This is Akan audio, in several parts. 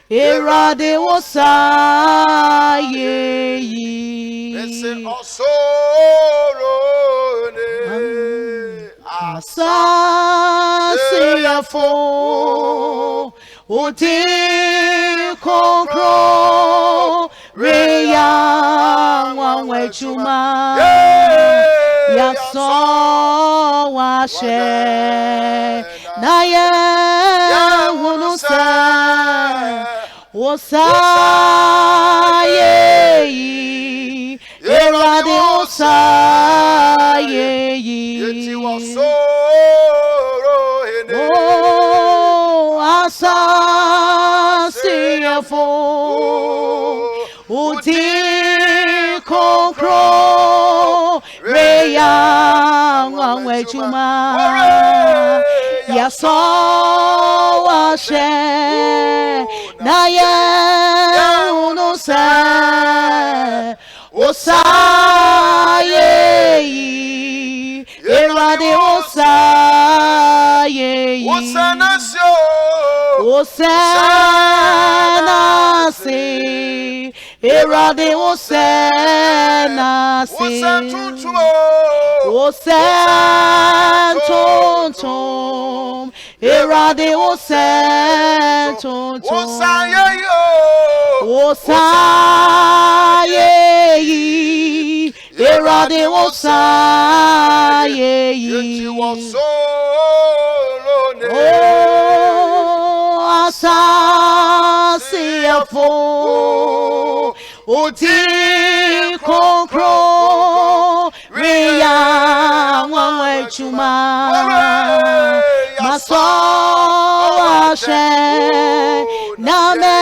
Erade osaye yi. Ese osorone. Asase yafo. Oti konkro. Reya wanwe chuma. Yaso washe. Naye hunusa. Osaye yi. Erade osaye yi. Yeti wasorone. Oh, asase yafo. Uti konkro. Reya wanwe chuma. Yaso washe. Naye unusa. Osaye yi. Erade osaye yi. Osanasio. Osanase. Erade osanase. Osantutumo. Osantontom. Erade osantontom. Osayeyo. Osaye yi. Erade osaye Yeti yi. wasorone. Oh, asase yafo. Oti konkro. Reya wanwe chuma. Maso ashe. Name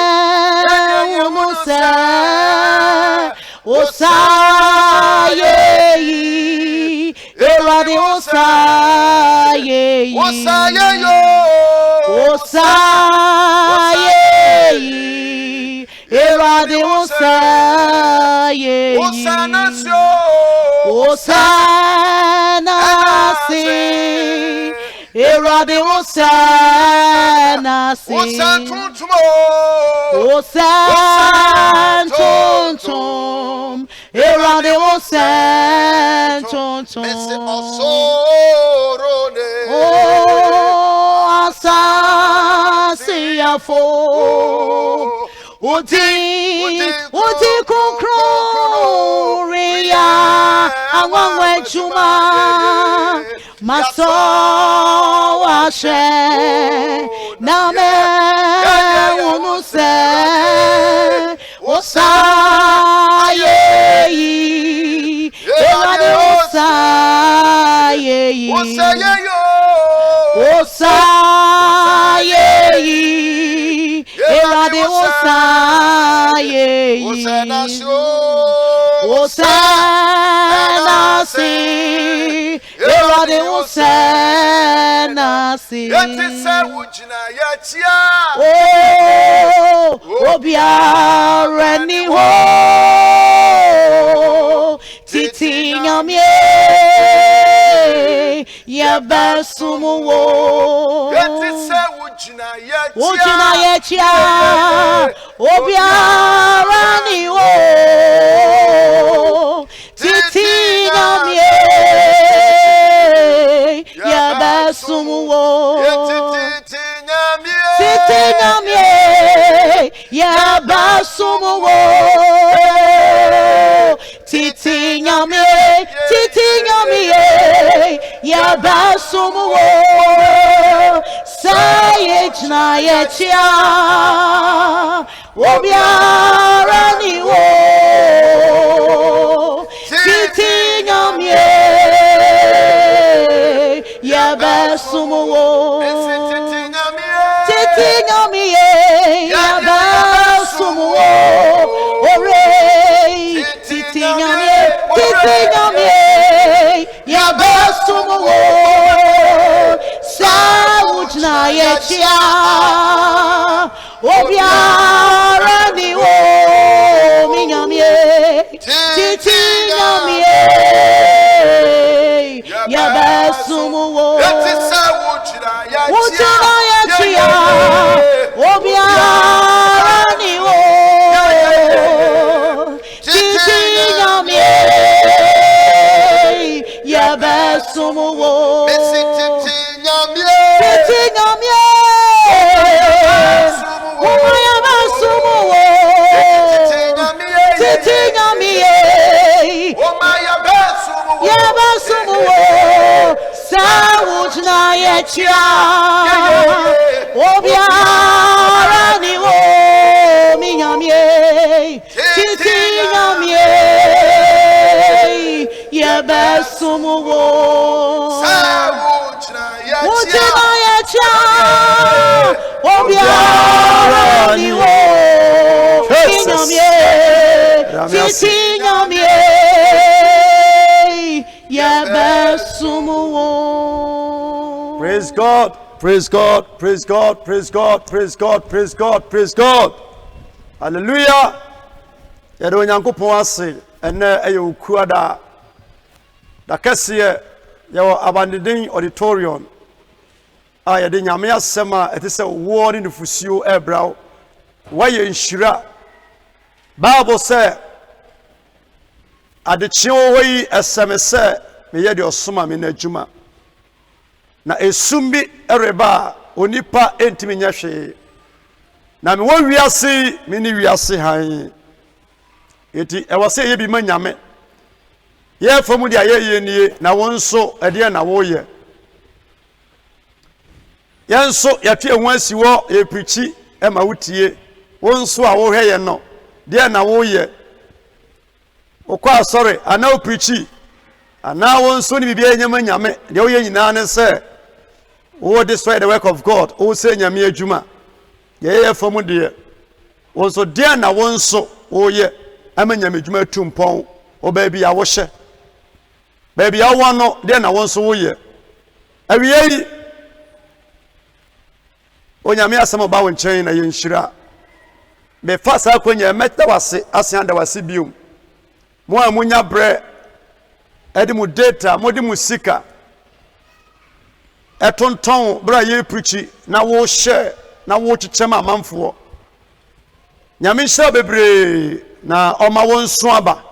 umuse. Osaye yi. Erade osaye yi. Osayeyo. Osaye yi. Erade osaye yi. Osanasio. Osanase. Erade osanase. Osantutumo. Osantontom. Erade osantontom. Mese osorone. Oh, asase yafo. Uti konkro. Reya awanwe chuma. Maso ashe. Name unuse. Osaye yi. Erade osaye yi. Osayeyo. Osaye yi. Erade osaye yi. Osanasio. Osanase. Erade osanase. Yeti se wujina yetia. Oh, obiara ni ho. Titi nyamye. Yebesumu wo. Yeti se wujina yetia. Ujina yechia. Obiara ni ho. Titi nyamye. Yebesumu wo. Yeti nyamie. Titi nyamye. Yebesumu wo. Titi nyamye. Titi nyamye. Yebesumu wo. Say na yechia. Obiara ni wo. Titi nyamye. Yebesumu wo. Titi nyamie. Titi nyamye. Yebesumu wo. Ore. Titi nyamye. Titi nyamye. Yebesumu wo. Sawujna yechia. Obiara ni wo. Minyamye. Titi nyamye. Yebesumu wo. Yeti se wujina yetia. Ujina yechia. Obiara yechia obiara ni wo minyamie titi nyamie yebesumuwo Mutina yechia obiara ni wo minyamie titi nyamie yebesumuwo. Praise God, praise God, praise God, praise God, praise God, praise God, praise God. Hallelujah. Yado nyankopon ase ene eyo kuada da kese yawo abandedin auditorium a yade nyame asema etese wo ni nfusio ebrawo waye nhyira Bible say adechio hoyi esemese me yede osoma me na adwuma na esumbi ereba onipa entimi nyahwe na me wo wiase me ni wiase han eti ewase ye bi manyame ye fomu dia ye nie na wonso ede na wo ye yenso yate ehun asiwo ye preachi e ma wutie wonso a wo hwe ye no de na wo ye okwa sorry ana o preachi ana wonso ni bibia nyama nyame de wo ye nyina ne se wo destroy the work of God wo se nyame adwuma ye fomu de wonso de na wonso wo ye amanyame adwuma tumpon o baabi a wo hye baabi a wo no de na wonso wo ye awiei onyame asema ba wo nchen na ye nhyira me fasa kwanya meta wase asianda wase biom mo amunya bre edi mu data mo di mu sika etonton bra ye preachi na wo share na wo chichema amanfo nyame nhyira bebre na oma wonso aba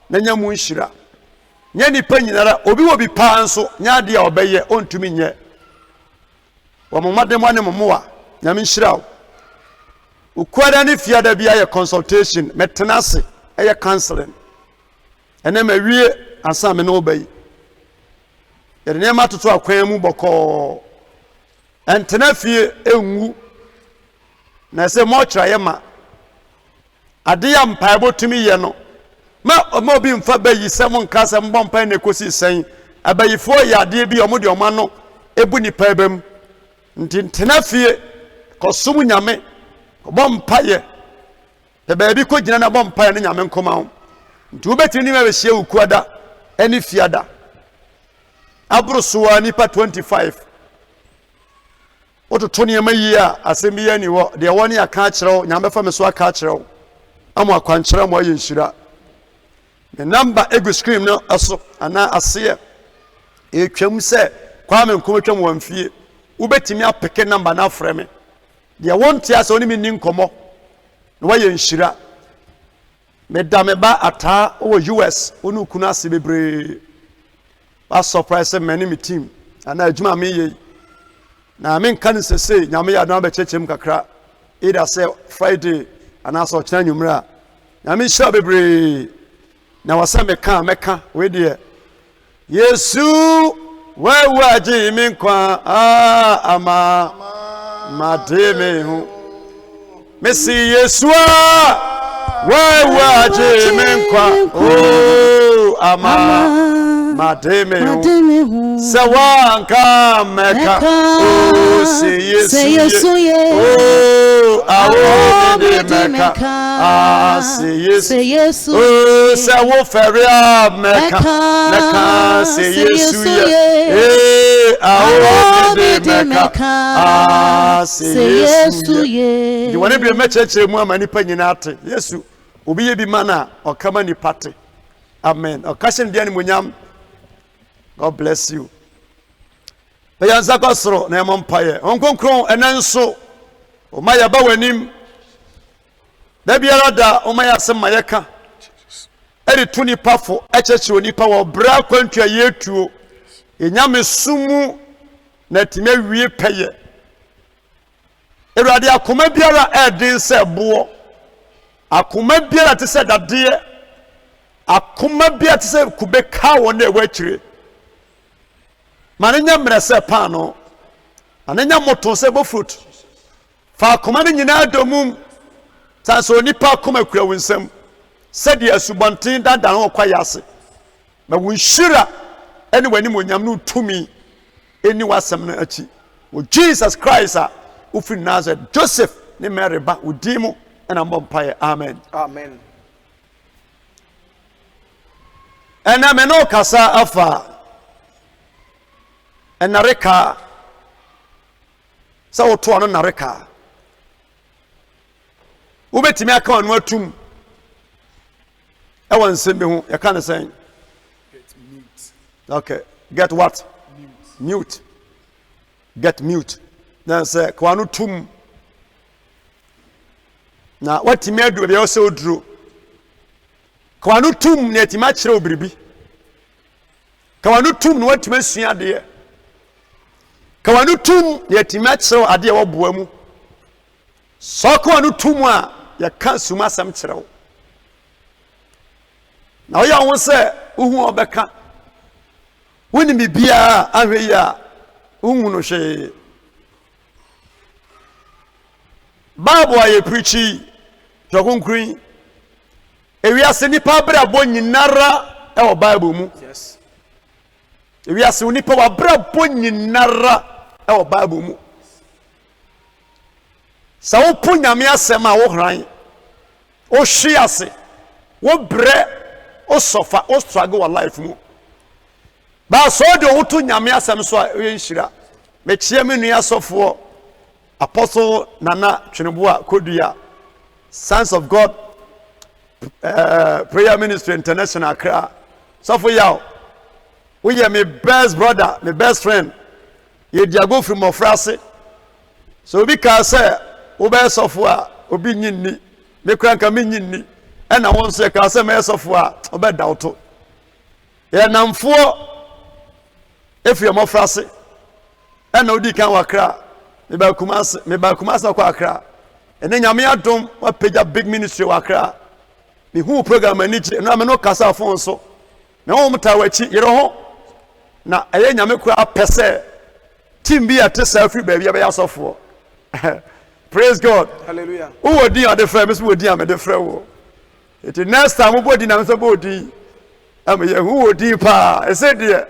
na nyamu nhyira nya nipa nyinara obi wo bi pa nso nya de a obeye ontumi nye wo momade mo ne momoa nyame nhyira ukwada ni fiada bia ye consultation metenase eye counseling ene mawie ansa me no bayi yede ne matoto akwan mu boko entena fie enwu na se mo kira ye ma ade ya mpa botumi ye no ma obi mfa bayi se mo nka se mbom pa ne kosi sen abayifo ya ade bi omo de oma no ebu ni pa bam ntena fie kosum nyame bom paye te baabi ko gina na bom paye ne nyame nkoma ho nti ubeti ni mewe hye ukuada eni fiada abrusuwa nipa 25 ototo ne mayi a asembi ya ni wo de woni aka akyerew nyame fa me so aka akyerew amu akwankyerem wa yenhyira me number egu screen no aso ana ase etwam se kwame nkometwam wamfie ubetimi apeke number na frame de wonti ase oni mi ninkomo no wa yenhyira me dameba ata o US onu kuna se bebre ba surprise me ni team ana adwuma me ye na me nkan sese nyame ya na be chechem kakra either say Friday ana so chana nyumra nyame sha bebre na wasa meka we de Yesu wewe ji mi nkwa ama mademe hu Messi Yesu wewe ji mi nkwa ama mademe hu sawanka meka se Yesu awo de meka se Yesu se wo feria meka se Yesu awo de meka se Yesu ye di woni bi mechechire mu amani pa nyina ate Yesu obi ye bi mana okama ni pate amen okashin dia ni munyam. God bless you. Peyanza kosro na empaye. Onkonkron enanso o maya ba wanim. Da biara da o maya sem mayeka. Eri tuni pafo echechi onipa wo bra kwantwa yetuo. Enyame sumu na time wie peye. Erade akoma biara edin se bo. Akoma biara te se dade. Akoma biara te se kubeka wo na ewachire. Maninya mrese pano ananya moto se bo fruit fa koma ne nyina domum sanso nipa koma kura wonsam said asubonten dada no kwa yase ma wonhira ene wani monyam no tumi eni wasam no achi wo Jesus Christ a ufri Nazareth Joseph ne Mary ba udimu ena mbompaye amen Amen. ena me no kasa afa enareka sa woto no nareka ubetimi aka onu atum e won sembe hu ya kan say Get mute. okay get what mute get mute na say kwa no tum na watimi adu be o se oduro kwa no tum na etima kire obiribi kwa no tum na watimi asua de kwa no tum na etima kire ade wo boa mu so kwa no tum a ya kan suma sam kire wo na oya won se uhu obeka woni bibia ahwe ya uhu no hwe Bible aye preachi tokunkrin ewiase nipa brabo nyinara e wo Bible mu Yes. ewiase nipa wa brabo nyinara e wo Bible mu sa wo po nyame asem a wo hran o hwe ase wo bre o sofa o struggle wa life mu ba so de wo to nyame asem so a yenhira me chia me nua sofo Apostle Nana Chinubua Kodia, Sons of God Prayer Ministry International Accra. So for you, we are my best brother, my best friend. You go from Mofrase. So because Obe software, Obi Nini, me crank me Nini, and I want to say, Casa me software, Obe Dauto. Yeah, nam for if you're Mofrase, and Odi can wakra. Me ba kumasa kwa Accra ene nyame adom wa page big ministry wa Accra me hu program ani chi no me no kasa fon so me ho mta wachi yere ho na eye nyame kwa pese team bi atesa free ba bia ya sofo praise God Hallelujah. who wodi ade frɛ me so wodi am de frɛ wo it next time wo bodi na me so bodi am ye hu wodi pa ese de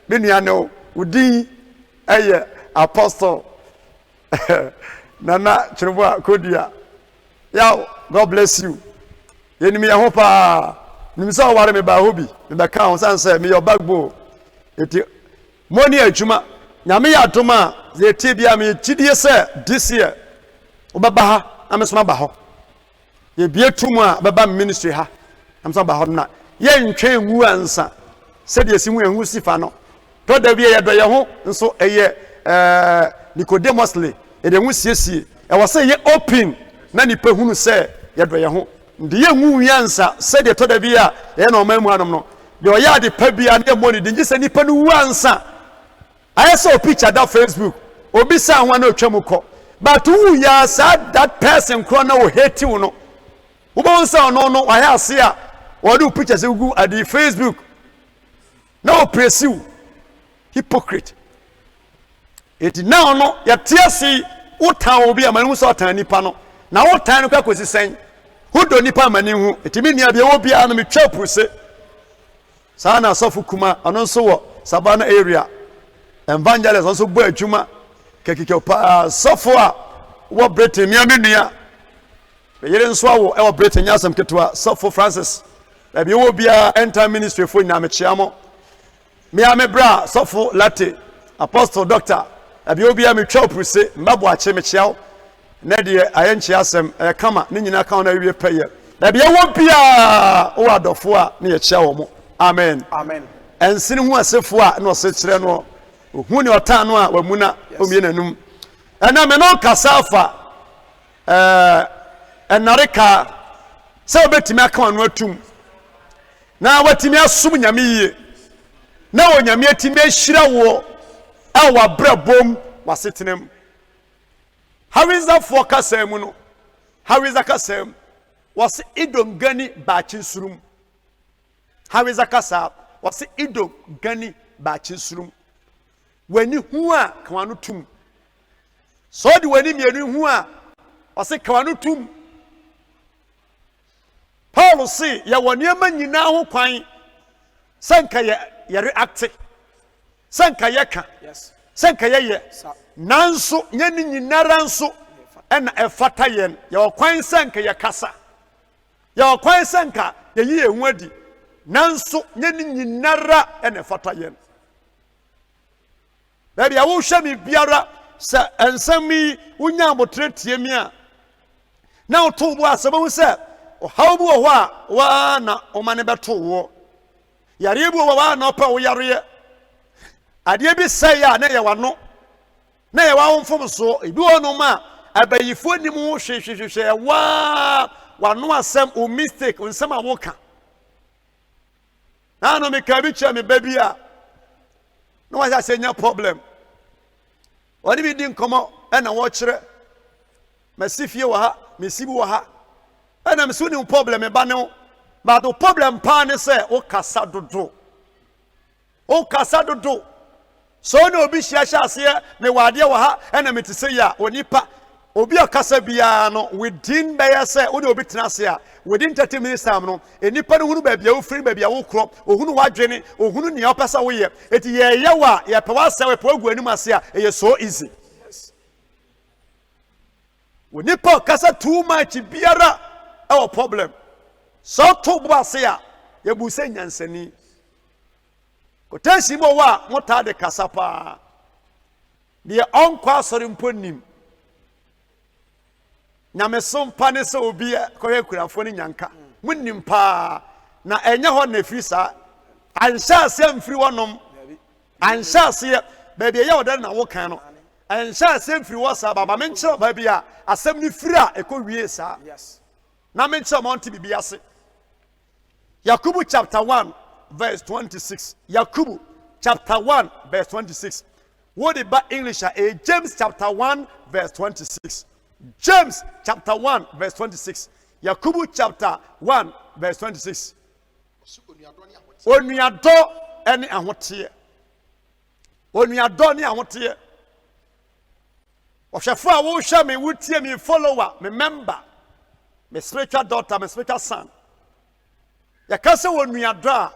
me nua no wodi eye apostle Nana Chinubua Kodia. Yow, God bless you. Yenimi ya hopa. Nimisa ware me ba hobi. Me ba kan san say me your backbone. Eti money adwuma. Nyame ya adoma ze tie bia me chidie say this year. Obaba ha, amesoma ba ho. Ye bie tumu a baba ministry ha. Amesoma ba ho na. Ye ntwe nwu ansa. Se de simu enhu sifa no. To da bia ye do ye ho nso eye Nicodemusly ede hu siesie e wo se ye open na nipa hunu se ye do ye ho ndi ye hu wiansa se de to da bia ye na o mamu anom no de o ya de pa bia na mo ni de se nipa no wiansa I saw a picture that Facebook obi sa ho na otwam ko but who ya sa that person kro na o hate you no wo bon sa no no wa ya se a wo do picture se gu at the Facebook na o press you hypocrite. It now no ya tiasi utan obi amani so atan nipa no na utan no kwakosi sen hudo nipa amani hu etimi nia bia obi a no metwa puse sana sofu kuma ono so wo Sabana area evangelist also bo adwuma kekeke pa sofu a wo Britain mia menua be yere nso awo e wo Britain nyasam ketwa sofu Francis e bia obi a enter ministry fo nya me chiamo mia me bra sofu latte apostle doctor abi obi am twa opuse mbabo ache me chiao na de ayenchi asem kama ne nyina ka na wie peye da bia wo bia o adofo a ne ye chiao mo amen Amen. ensini hu asefo a na ose kire no hu ne otan no a wamuna omie nanum na me no kasafa enareka se obetimi aka anu atum na watimi asum nyame yie na onyame atimi ahira wo awa brabom wasitenem. How is that for kasemuno? How is that kasem? Was idom gani bachin surum? How is that kasa? Was idom gani bachin surum? When you hua kwanu tum so de wani mienu hu a ɔse kawa no tum Paul say ya woniema nyina ho kwan sanka ye react sanka ye ka Yes. sanka ye Sir. nanso nye ni nyinara nso ɛna ɛfata yɛn ya kwan sanka ye kasa ya kwan sanka ye yi ehu adi nanso nye ni nyinara ɛna ɛfata yɛn baby awo hwɛ mi biara sɛ ensɛm yi wonya abotre tie mi a na oto bo asɛm hu sɛ how bu wa wa na o mane beto wo yare bu wa na opa wo yare ade bi sai ya na ye wano na ye wa wonfom so ebi wono ma abayifo nim wo hwehwehwehwe wa wano asɛm o mistake o nsɛm a wo ka na no me ka bi cha me baby a no wa say nya problem wani bi din komo e na wo kyerɛ masifie wa ha mesibi wa ha and I'm soon problem about no, but the problem pan is o kasa dodo. O kasa dodo. So no be shasha here, me wadia wa and I'm to say ya, onipa, obi a kasa biano, within by say, Udo bitnasia, within 30 minutes time no, a nipa who baby, o free baby, o crop, or who wa jenny, or who ni opasa way, it ye yawa, ya pawasa, a program, it is so easy. Yes. Nipa kasa too much, biara. Our problem. So to Basia, Yabusen Yanseni. Kotensi mo wa mota de kasapa. The unquassoring punim. Nameson panesa obia, Korekura phone yanka. Munim pa na enya ho na frisa. Ansha sem free one. Ansha se baby ya odan na wo kan no. Ansha sem free wasa baba menche baby a asem ni free a ekowie sa. Yes. Na mention Monty Bibiase. Yakubu chapter 1, verse 26. Yakubu chapter 1, verse 26. What about English? James chapter 1, verse 26. James chapter 1, verse 26. Yakubu chapter 1, verse 26. Onuado any ahotie. Onuado ni ahotie. Oshafo a wo hwa me wutie me follower, me member. My spiritual daughter, my spiritual son. Ya kase wo nuada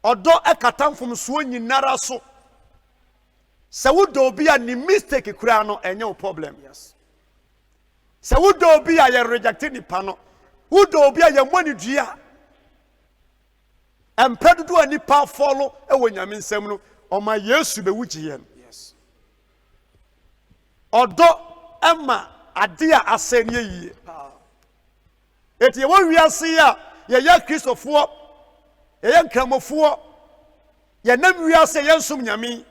odo ekatam from so nyinara so. Se wo do bi a ni mistake kura no enye wo problem. Yes. Se wo do bi a ye reject ni pa no. Wo do bi a ye moni dua. Empedu do ani pa follow e wo nyame nsem no. O ma Yesu be wuji yen. Yes. Odo ema ade a aseni yiye. Eti ye won wiase a ye ya Kristofo ye nkramofo ye nam wiase ye nsum nyame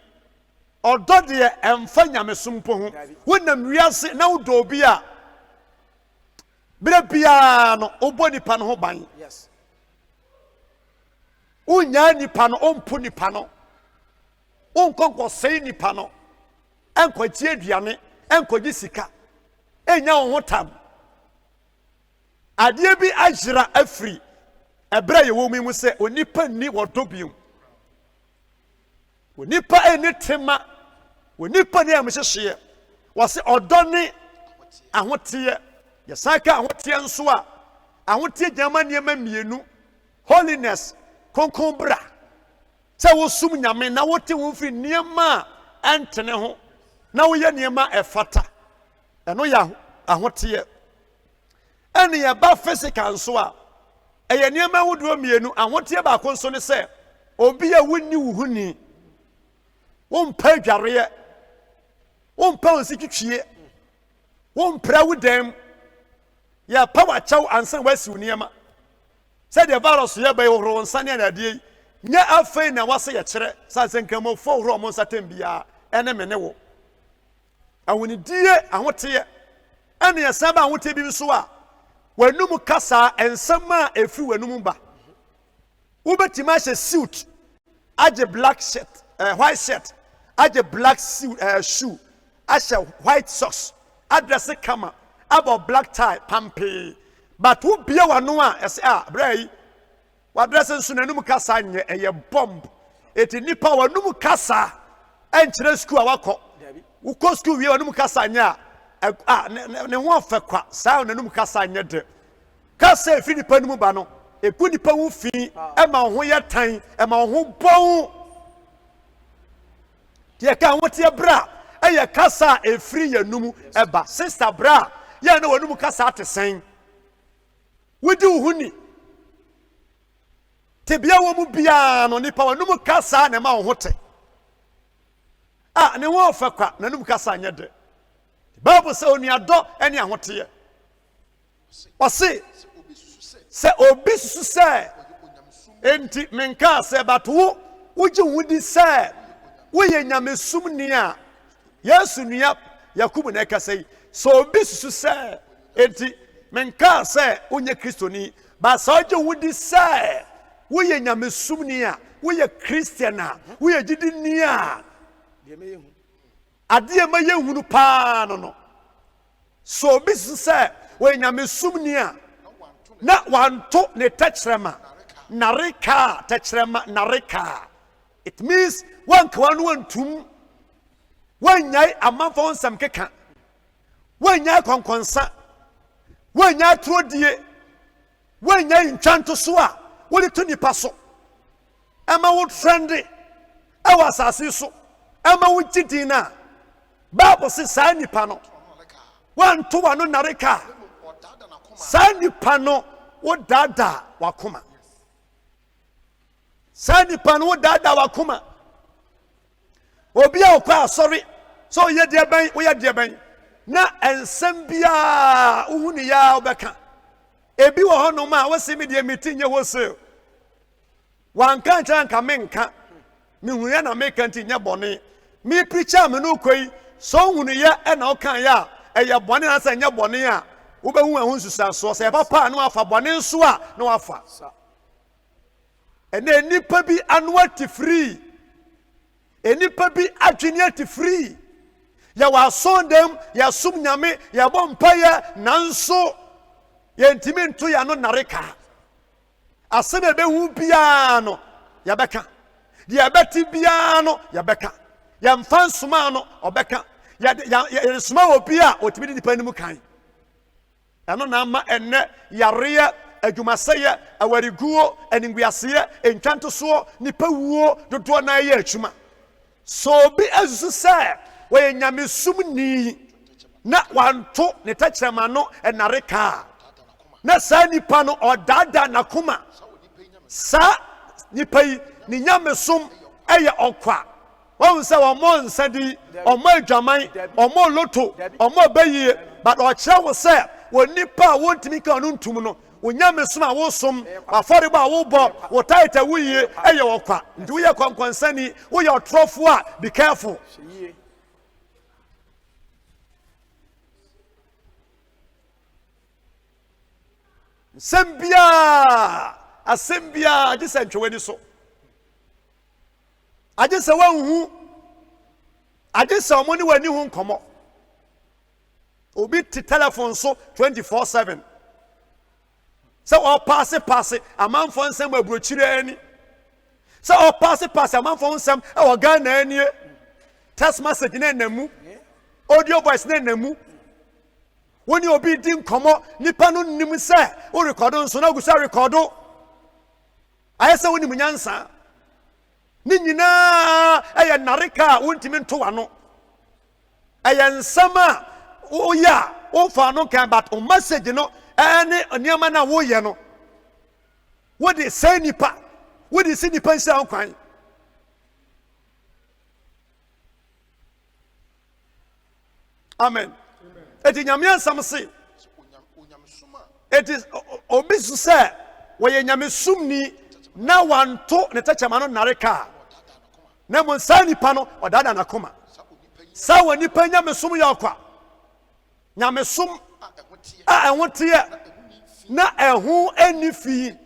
odo de emfa nyame sumpo ho wonam wiase na wodo obi a bere bia no obo nipa no ho ban. Yes. Unya nipa no ompo nipa no onkonko sei nipa no enkoji aduane enkoji sika enya wo ho tam adie bi ajira afri ebra ye wo mu se onipa ni wodobium onipa eni tema onipa ni amhyehyeye wose odone ahotie ye saka ahotie nso a ahotie gyama niema mienu holiness konkonbra se wo sum nyame na wote wo firi niema antene ho na wo ye niema efata eno ya ahotie ene ye ba physical nso a eye niema wodo mienu ahotie ba ko nso ne se obi a wonni wuhuni wo mpa dware wo mpa onsikitwie wo mpra wudam ya power chaw ansan wasi niema se de virus ye ba horo nsane na de nya afei na wase ye kire sanse nkamo fo horo mo nsatem bia ene mene wo awoni die ahotie ene ye saba ahotie bi so a wanum kasa ensama efi wanum ba ubetima hye suit age black shirt white shirt age black suit shoe age white socks address kama about black tie pampe but who bia wano a ese brai wa address nso nanum kasa nye bomb eti nipa wanum kasa enkyere school awakọ ukɔ school wie wɔn mu kasa nya ne ho afɛ kwa saa wɔn mu kasa nya de kasa efi nipa no mu ba no egu nipa ho fi ɛma wɔn ho yɛ tan ɛma wɔn ho bɔn deɛ ka wɔn te bra ɛyɛ kasa efiri yɛ num ɛba sister bra yɛ na wɔn mu kasa ate sɛn wodi wo ho ni tebia wɔ mu bia no nipa wɔn mu kasa na ɛma wɔn ho te ne ho afɛ kwa na num kasa nya de Bible sɛ onuadɔ ɛne ahoteɛ ɔse sɛ obi susu sɛ enti menka sɛ but wogye wo di sɛ woyɛ nyamesumni a Yesu nua Yakubu na ɛkasa yi sɛ obi susu sɛ enti menka sɛ wonyɛ kristoni but sɛ wogye wo di sɛ woyɛ nyamesumni a woyɛ Christian a woyɛ gyidini a adeɛ ma yɛhunu paa no so obi susu sɛ woyɛ nyamesumni a na wanto ne tɛkyerɛma nareka tɛkyerɛma nareka it means wankawa no wantum wanyai amanfo nsɛm keka wanyai kɔnkɔnsa wanyai atrodie wanyai ntwanto so a wode to nipa so ɛma wo trende ɛwɔ asase so ɛma wo gyidi na Bible sɛ saa nipa no wanto wano nareka saa nipa no wo dada wakoma saa nipa no wo dada wakoma obi a okwa asɔre so ye de ban wo ye de ban na ensɛm bia wo hunu ya obɛka ebi wɔ hɔ no ma wo se me de meeting ye wo se wanka nkyɛn ka menka me hu ya na meka nti nya bɔne me preacher me no koi so hunu ya na ɔka ya ɛyɛ bɔne na sɛ nya bɔne a wobɛhu ɛho nsusansoɔ sɛ papa no afa bɔne nso a na wafa ɛnɛ nipa bi ano ati free enipa bi adwene ati free yɛ wɔ asɔndɛm yɛ som nyame yɛ bɔ mpaeɛ nanso yɛntimi nto yɛ no nareka asɛm ɛbɛhu biara no yɛbɛka deɛ ɛbɛte biara no yɛbɛka yɛmfa nsoma no ɔbɛka yɛsoma wɔ bi a ɔtumi de nipa no mu kan ɛno na ama ɛnnɛ yareɛ adwumasɛyɛ awariguo animguaseɛ ntwantosoɔ nipa wuo dodoɔ na ɛyɛ adwuma so obi asusu sɛ wɔyɛ nyamesumni na wanto ne tɛkyerɛma no ɛnareka na saa nipa no ɔdaadaa n'akoma saa nipa yi ne nyamesom ɛyɛ ɔkwa wɔn sɛ wɔn nsa di wɔn adwaman wɔn loto wɔn bɛyie but ɔkyerɛ wo sɛ wɔ nipa a wɔntumi ka ɔno ntum no onyamesom a wosom afɔrebɔ a wobɔ wo taita woyie ɛyɛ wɔkwa nti woyɛ kɔnkɔnsani woyɛ ɔtorɔfo a be careful asɛm biara agye sɛ ntwɛw'ani so agye sɛ woanhu agye sɛ ɔmo ne w'ani ho nkɔmmɔ obi te telephone so 24/7 sɛ ɔpaase amanfo nsɛm aburokyire ani sɛ ɔpaase amanfo nsɛm ɛwɔ Ghana ani text message ne namu audio voice ne namu woni obi di nkɔmmɔ nipa no nim sɛ wo record nso na gusa record ayɛ sɛ wonim nyansa ne nyinaa ɛyɛ nareka a wontimi nto wano ɛyɛ nsɛm a woyɛ a wofa no kan but o message no ɛne nneɛma na woyɛ no wode sɛ nipa wode si nipa nhyira nkwan amen eti nyame ansam se eti obi su sɛ wɔyɛ nyamesumni na wanto ne tɛkyɛma no nareka na mo saa nipa no ɔdada n'akoma saa wɔ nipa nyamesom yɛ ɔkwa nyamesom a ɛho teɛ na ɛho ani fi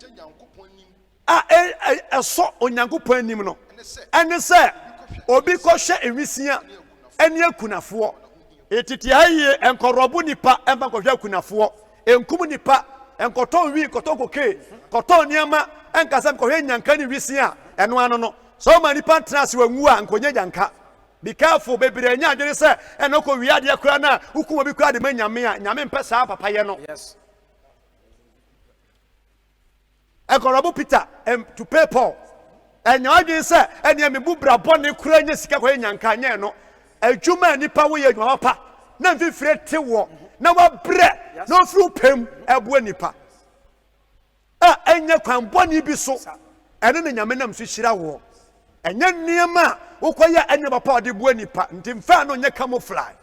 a ɛsɔ onyankopɔn anim no ɛne sɛ obi kɔhwɛ ewisia ɛne akunafoɔ etiti ha yie nkɔrɔbo nipa ɛmba kɔhwɛ akunafoɔ enkum nipa nkɔtɔ wi nkɔtɔ koke kɔtɔ nneɛma ɛnkasa nkɔhwɛ nyanka ne wisia ɛno ano no sɛ ɔma nipa tena ase wanwu a nkɔnyɛ nyanka be careful bebre nya adwene se enoko wi ade kura na ukuma bi kura de manyame a nyame mpe saa papa ye no Yes. ekorobo Peter to pay Paul enya adwene se ene me bubra bone kura nya sika kwa nyanka nya no adwuma nipa wo ye adwuma pa na mfifire te wo na wa bre na ofru pem ebo nipa enya kwan bone bi so ene ne nyame nam so hyira wo enya niema wokoya enya papa ode bo nipa ntimfa no nya camouflage.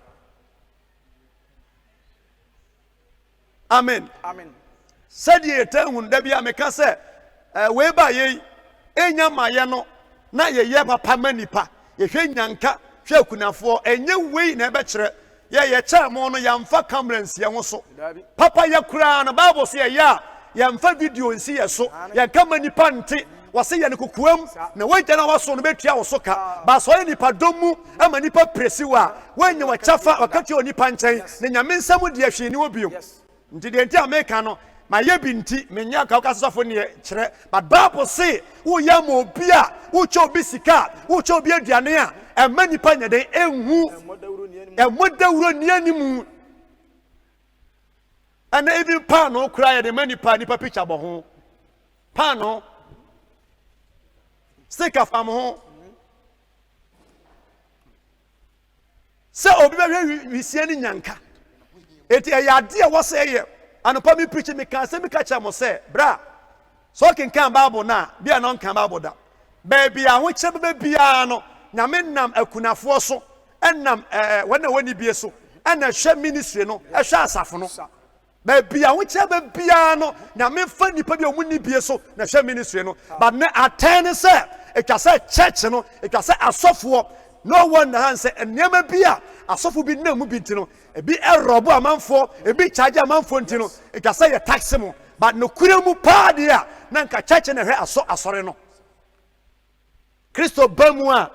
Amen. Amen. Said ye tehun da bia meka se we ba ye enya maye no na ye papa manipa ye hwe nyanka hwe kunafo enye wei na ebe kire ye cha mo no yamfa cameras ye ho so papa ye kura na bible say ya yamfa video nsi ye so ye kama nipa nte wase ye ne kokuam na wagya na waso no betua wo so ka ba so ye nipa domu ama nipa presiwa wanya wa chafa wakati o nipa nchen ne nyame nsam de ahwe ni obiom nti de nti ameka no ma ye binti menya ka ka sofo ne kire but bible say wo ya mo obi a wo cho obi sika wo cho obi aduane a ema nipa nyade enhu emodawuro ni animu and even pano cry the many nipa picture bo ho pano sika fam ho se obi be wisie ni nyanka eti ayade e wo se ye anopa mi preach me kan se mi ka cha mo se bra so kan bible na bia no kan bible da baby a ho che be bia no nyame nam akunafo so enam wana wani bie so ana hwe ministry no hwe asafo no baby a ho che be bia no nyame fa nipa bi omuni bie so na hwe ministry no but na attend se e ka se church no e ka se asofo no one na say enema bia asofo bi na mu bi ntino e bi erobo amanfo e bi charge amanfo ntino e ka say ye tax mo but no kure mu pa dia na nka church na hwe asore no Kristo bamu a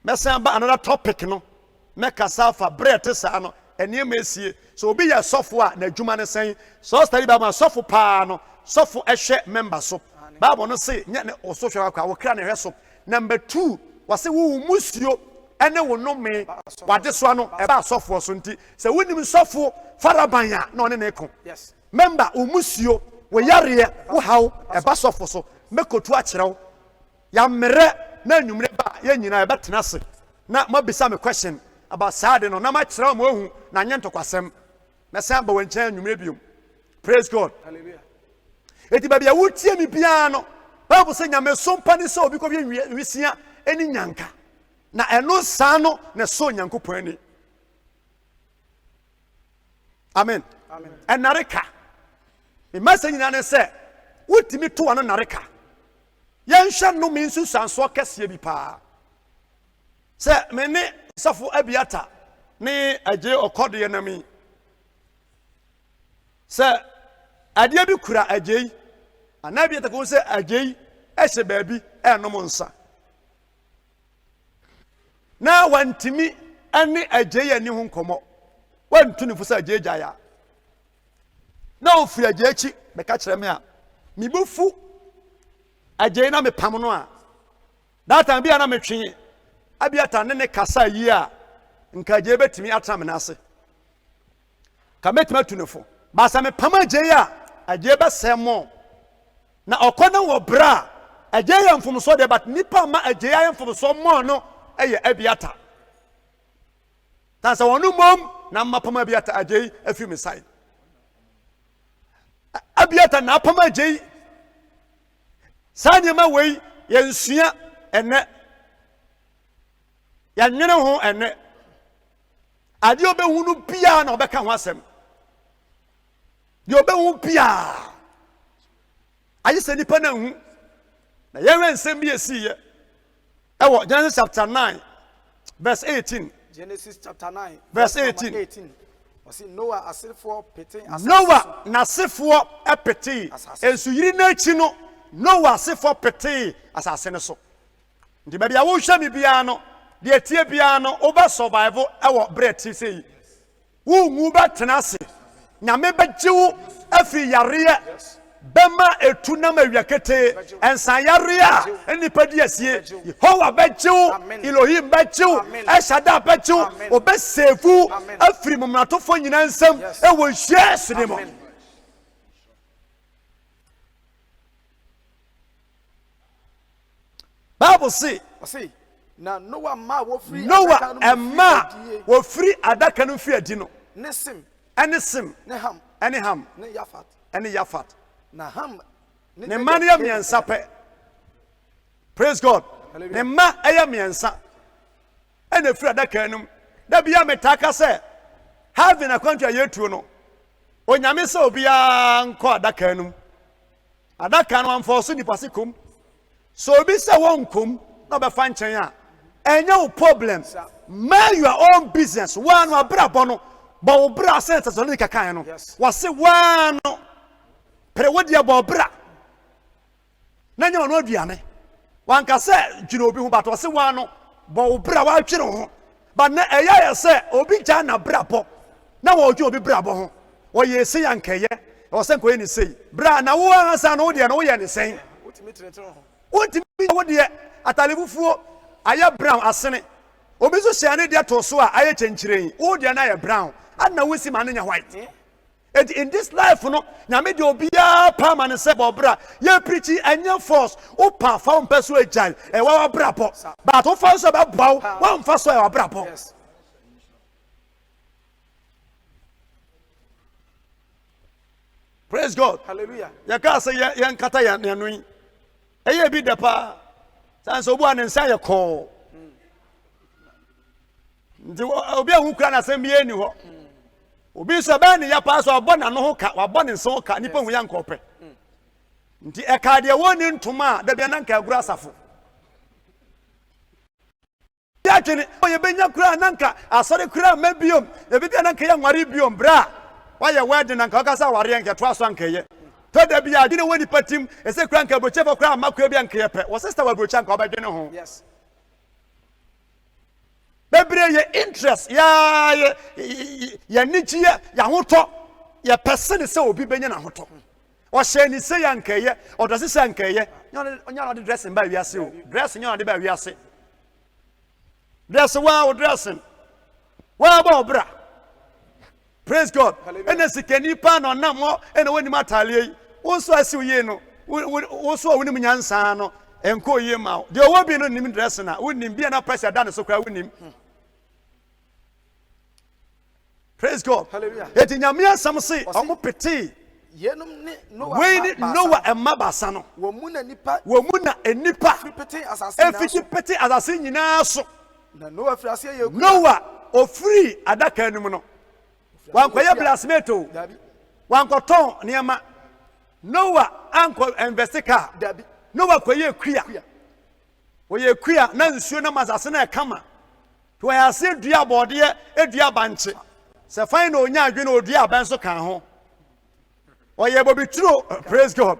mesan ba another topic no meka safa bread sa no enema esie so obi ya sofo a na adwuma ne sen so study ba ma sofo pa no sofo ehwe member so Bible no say nya ne osofo akwa wo kra ne hwe so number 2 wase wo musio ene wo no me wade so ano e ba sofo so nti se wonim sofo farabanya na one ne ko Yes. member umusio wo yare wo haw e ba sofo so mekotu a kirew ya mere na nwumre ba ya nyina e betena se na mabisa me question about sade no na ma kirew mo hu na nye ntokwasem na se aba wanchan nwumre biom. Praise God. Hallelujah. Eti ba bia wotie mi bia no Bible say nyame so mpane so obi ko bi wisia eni nyanka na eno sa no na so nyankopon ani. Amen. Amen. Enareka me message na ne se wotimi to ano nareka yenhwe no me nsu sanso kese bi pa se me ne safo abiata ne agye okode ye na mi se ade bi kura agye anabiata ko se agye ehye baabi enom nsa na wantimi ane agye ye ni ho nkomo wantu ne fusa agye gya na ofiri agye achi beka kire me a mibufu agye na me pam no a that time bia na metwe abiata ne kasa yi a nka agye betimi atam na ase ka metima tunefo ba sa me pam agye a agye be semo na okona wo bra agye ya mfomso de but nipa ma agye ya mfomso mo no eye abiata tansa wonu mom na mapam abiata agye afi me side abiata na apam agye sanye ma wei yensua ene ya nwene ho ene ade obehunu bia na obeka ho asem de obehu bia ayi se nipa na hu na yewe nsem bi esiye ewo Genesis chapter 9 verse 18. Genesis chapter 9 verse 18. Wasi Noah asefo pete asase. Noah nasefo epete ensu yiri na echi no Noah asefo pete asase ne so ndi ba bia wo hwa mi bia no de etie bia no oba survive ewo bread ti sei wo ngu ba tenase nyame bagye wo afi yare bema etu na mawia kete ensanyarea enipa di asie Yehowa bejew Elohim bejew Eshada bejew obesefu afiri momratofo nyina nsam ewo yes ne mo Bible say na Noah ma wo free Noah emma wo free adaka no fi adi no ne Sim ene Sim ne Ham ene Ham ne Yafat ene Yafat na Ham ne man ya miensa pe praise God ne ma ya miensa ene free adaka no da bia metaka se having a country yetuo no onyame se obia nko adaka no adaka no amfo ni pasikum so obi se wonkom no be fa nchen a enya problem mind your own business one wa brabo no ba wo bra sense so ni kakan no wase one no pre wodi aba bra na nya no aduane wan ka se dwene obi hu ba to se one no ba wo bra wa twere ho ba na eya ye se obi ja na brabo na wo dwo obi brabo ho wo ye se yankeye wo se nko ni sei bra na wo ansa no wo de no wo ye ni sen Untimi wodie atalefufuo aye brown asene obi so hye ne de to so a aye chenchiren wodie na aye brown and na wosi ma nya white and in this life no nyame de obia pa ma ne se bobra ye preach anya force o pa fa mpeso ejai e wa brapo but o fa so ba baw wa mfa so e wa brapo praise God hallelujah ya ka se ye nkata ya nui eye bi da pa san so bu an nsa ye ko ndi obi ahu kura na sem bi eni ho obi so ba ne ya pa so abona no ho ka wa bone nso ka nipa hu ya nkope ndi e ka de woni ntoma da bia na nka agura asafo ya twene oye benya kura na nka asore kura mabiom e bi na nka ya nware biom bra wa ye wedding na nka okasa ware nka to aso nka ye Toda bia gine woni patim ese kura nka broche for kura makwa bia nka yepe wo sister wa broche nka obedwene ho yes bebre ye interest ya nichie ya hoto ya person se obi benya na hoto o hye ni se ya nka ye o do se nka ye nya no de dressing ba wiase o dress nya no de ba wiase dress wa o dressing wa ba obra praise God ene sikeni pa no namo ene woni matale wonso asi uye no wonso woni munyansa no enko ye ma de owo bi no nim dress na wonim bia na pressure da ne so kra wonim praise God hallelujah eti nyame asam se omo pete yenum ne Noah we ni Noah emma basa no wo mu na nipa pete asase efiti pete asase nyina so na Noah frase ye Noah o free adaka enum no wankoye blasmeto wankoton niema Noah anko investika Noah koye kuya oye kuya na nsuo na mazase na kama to ya se dua bode edua banche se fine na onya adwe na odua ban so kan ho oye bobituro praise God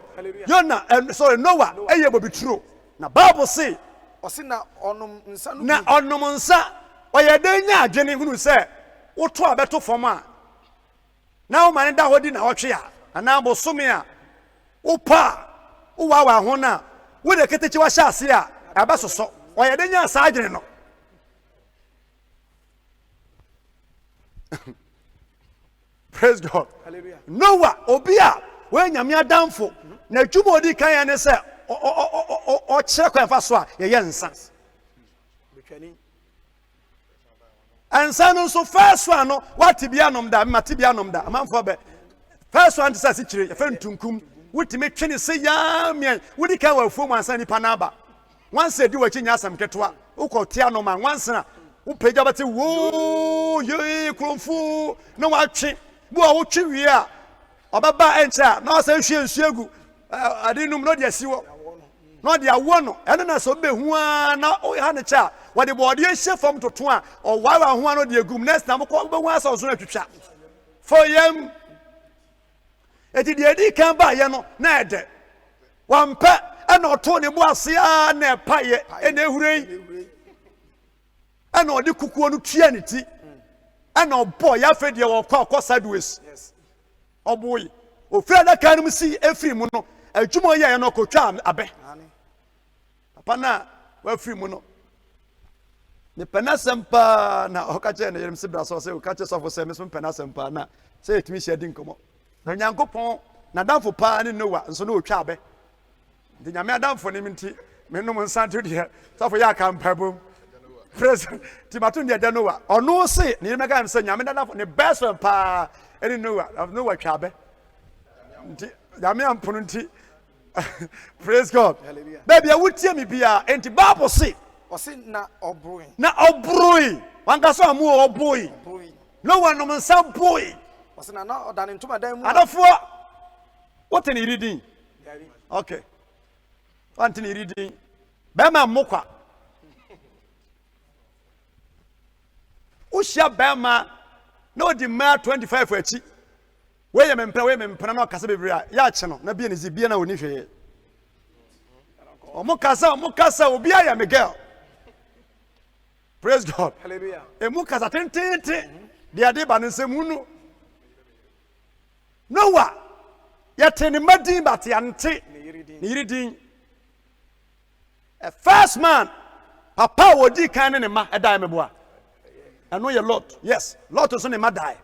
Yona sorry Noah eye bobituro na Bible say osina onum nsa no na onum nsa oye de nya adwe ne hunu se woto abeto fom a na o mane da hodi na otwe a ana bosome a upa uwa ho na wo de ketechi wa sha ase a abasoso oye de nya sa adwene no praise God hallelujah Noah obia we nyame adamfo na dwuma odi kan ya ne se o kire kwa fa so a ye nsa betwani ansa no so first one no what bia nom da mate bia nom da amanfo be first one tsa se kire ye fa ntunkum wutime twene se ya mian wudi kan wa fuom ansa ni panaba once di wachi nya asam ketwa ukotia no ma once na upeja bate wo ye kromfu no watwe bu a wotwe wi a obaba encha na asa hwie nsuegu adinum no de asiwo no de awo no eno na so behu a na o ha ne cha wode bode hye fam toto a o wawa ho no de agum next na ko behu asa ozo na twitwa for yam eti de edi kan ba ye no na ede wampe ena oto ne bu ase a na epaye ena ehurei ena odi kukuo no tua ne ti ena obo ya fe de wo kwa sideways yes oboy ofira da kan mu si efiri mu no adwuma yɛ no kotwa abe papa na wa firi mu no ne penasempa na okache ne yerim sibra so se okache so for se me so penasempa na se etimi hye di nkomo na nyankopon na damfo pa ne Noah nso na otwa abe de nyame adamfo ne minti me no nsanto de so for ya kampa bom president timato ne de Noah ono se ne me ga se nyame adamfo ne best friend pa ene Noah twa abe nti nyame ampono nti praise God baby I would tell me bia enti Bible say na obroi wanka so amu obroi no one no man boy na odane ntoma dan mu adafo what in reading okay what in reading bema mokwa ushia bema no di ma 25 achi we ye mempra na okasa bebre ya ache no na bia ne zibia na oni hwe omukasa obi aya Miguel. Praise God. Hallelujah. Emu kasa tentente de ade ba nsemu no. Noah yatene madin bat yante ne yiridin. A first man papa wodi kan ne ma edai meboa. Eno ye Lot. Yes, Lot so ne ma die.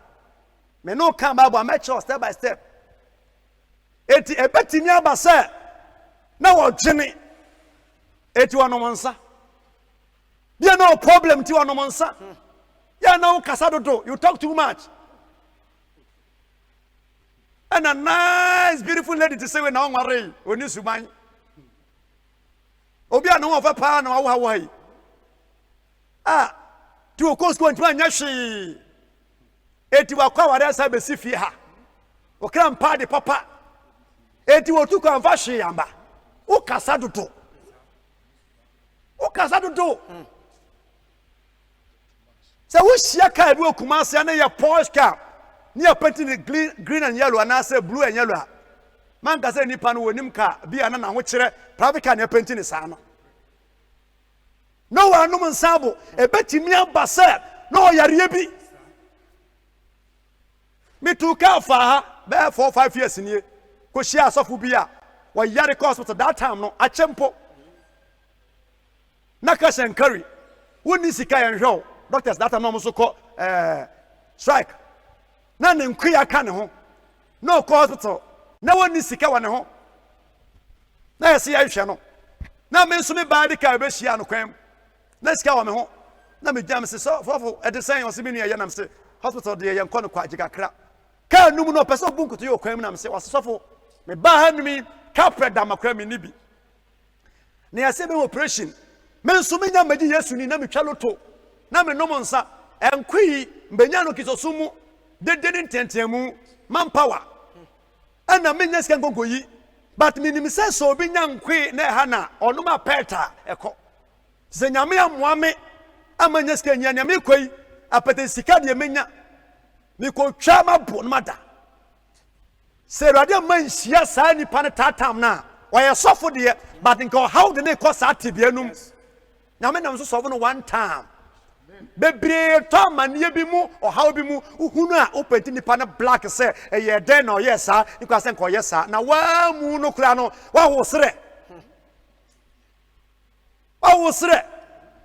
Me no kan Bible make sure step by step. Eti ebetimi aba se na wo dwene eti wono monsa. There no problem to one monsa. Yeah, no casado. You talk too much. And a nice, beautiful lady to say when I'm married, when you see mine. Obia no of a pan or Hawaii. Ah, to of course go and try Yashi. Eti wa kwa wada sa besi fi ha. O kram pa de papa. Eti wo tu kwa vashi yamba. O casado to. O casado to. So we share car we Kumasi and your Porsche car. Near painting green and yellow and I say blue and yellow. Man can say nipan wo nim car be anana which private car near painting is sana. No one no man sabo e beti mi ambassador no yarebi. Me too car for her be 4 or 5 years in here. Ko share so bia wa yare hospital that time no achempo. Nakash and curry. Woni sika and show. Doctors that time no so call strike. Na ne nkua ka ne ho. No hospital. Na woni sika wa ne ho. Na yesi ya hwe no. Na me nso me ba de ka be hia no kwam. Na sika wa me ho. Na me jam se so fofo e de sen o se me nua ye nam se hospital de ye nkɔ no kwa jikakra. Ka num no pese obunku to ye kwam nam se wasofo me ba ha numi ka preda makwa me ni bi. Na yesi be operation. Me nso me nya magi Yesu ni na me twa loto. Na me nomo nsa enkwi mbenya no kisosumu de ntentemu manpower ana menya sika nkonkoyi but minim se so obi nya nkwi na ha na onoma peta eko se nyame amoame amanya sika nya nyame koi apete sika de menya mi ko twa mabo no mada se rade man hia saa nipa ne tatam na oye sofo de but nko how de ne ko saa tibianum nyame nam so sofo no one time bebre to manie bi mu o haw bi mu uhunu a opeti nipa na black say eye den no yes ah ikwa say nko yes ah na wa mu no kura no wa wo sere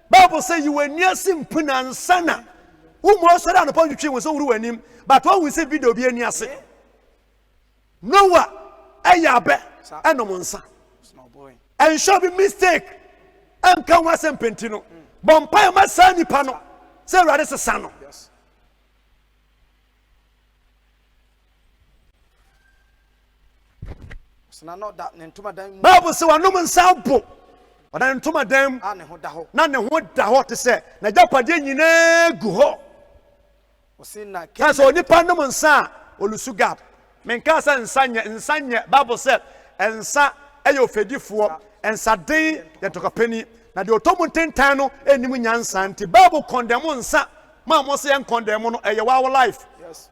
Bible say you were near simpuna nsana umo sere an pon twetwe wo so wuru wanim but when we say video bi ani ase Noah aya be enom nsa and show be mistake am kan wa sempenti no bompa ma sani pano say rade se sano yes so na that ntoma dan Bible say wanom nsampo odan ntoma dan na ne ho da ho te say na japade nyina gu ho o sin na ka so nipa nom nsa olusu gap menka say nsanye Bible say ensa eyo fedifo ensa den ye tokopani na de otomu tentan no enim nyansa nti Bible condemn nsa ma mo se en condemn no eye wa life yes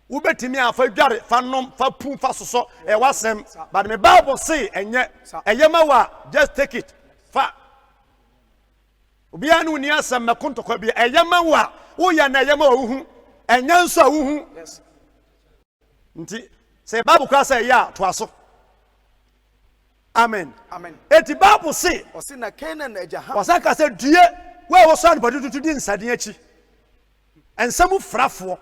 ubetimi afa dware fa nom fa pum fa soso e wasem but me Bible say enye eyema wa just take it fa obia no ni asem mekonto kwa bia eyema wa wo ya na eyema wa uhu enya nso a uhu yes nti Say Bible class say ya to aso. Amen. Amen. Eti Bible say Osi na Canaan ejaham. Osaka say due where was one body to di nsade achi. Ensemu frafo.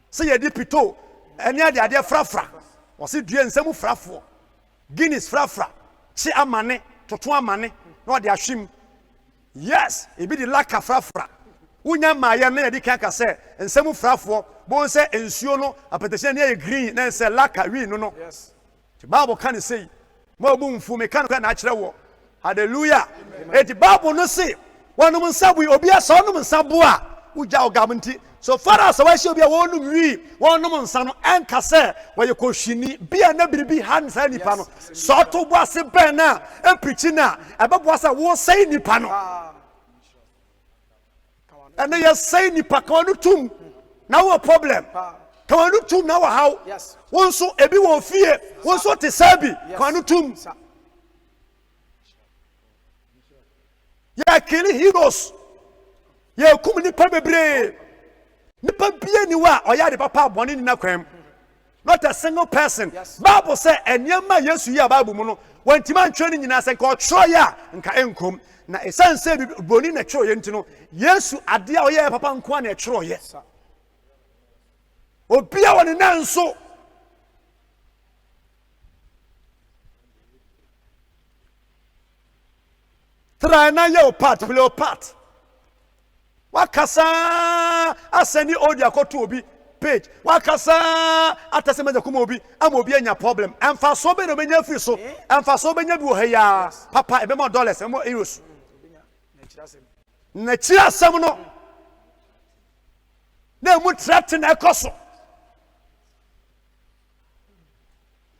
Say ye di pito eni ade frafra. Osi due ensemu frafo. Guinness frafra. Chi amane, toto amane, no de ahwim. Yes, e bi di laka frafra. Unya maye na ye di kan ka say ensemu frafo. Bon say ensuo no apetese na ye green na say laka wi no. Yes. The Bible can say mo bu mfu me kan na akire wo. Hallelujah. Et the Bible no say wonu nsabu obi asa onu nsabu a uja ogamunti. So far as we should be wonu wi wonu nsa no enka say we ye kohwini bia na biribi han sa nipa no. So to bo ase ben na emprichi na ebebo asa wo say nipa no. And you say nipa kan no tum. Now a problem. Come on, tum now how? Yes. One so ebi won fear. One so te sabi. Come on, tum. Yeah, killing heroes. Yeah, come nipa bebre. Nipa bia ni wa oya de papa boni ni na kwam. Not a single person. Yes. Bible say enyama Yesu ya Bible mu no. Wantima ntwe ni nyina se nka otro ya nka enkom. Na esan se boni na tro ye ntino. Yesu ade a oya papa nko na tro ye. Obia woni nanso try na your part play your part wakasa aseni audio akoto obi page wakasa atase meja kuma obi am obi anya problem emfa so be no menya free so emfa so benya bi wo ha ya papa ebe mo dollars emo euros na chira sam no na mu threat na ekoso.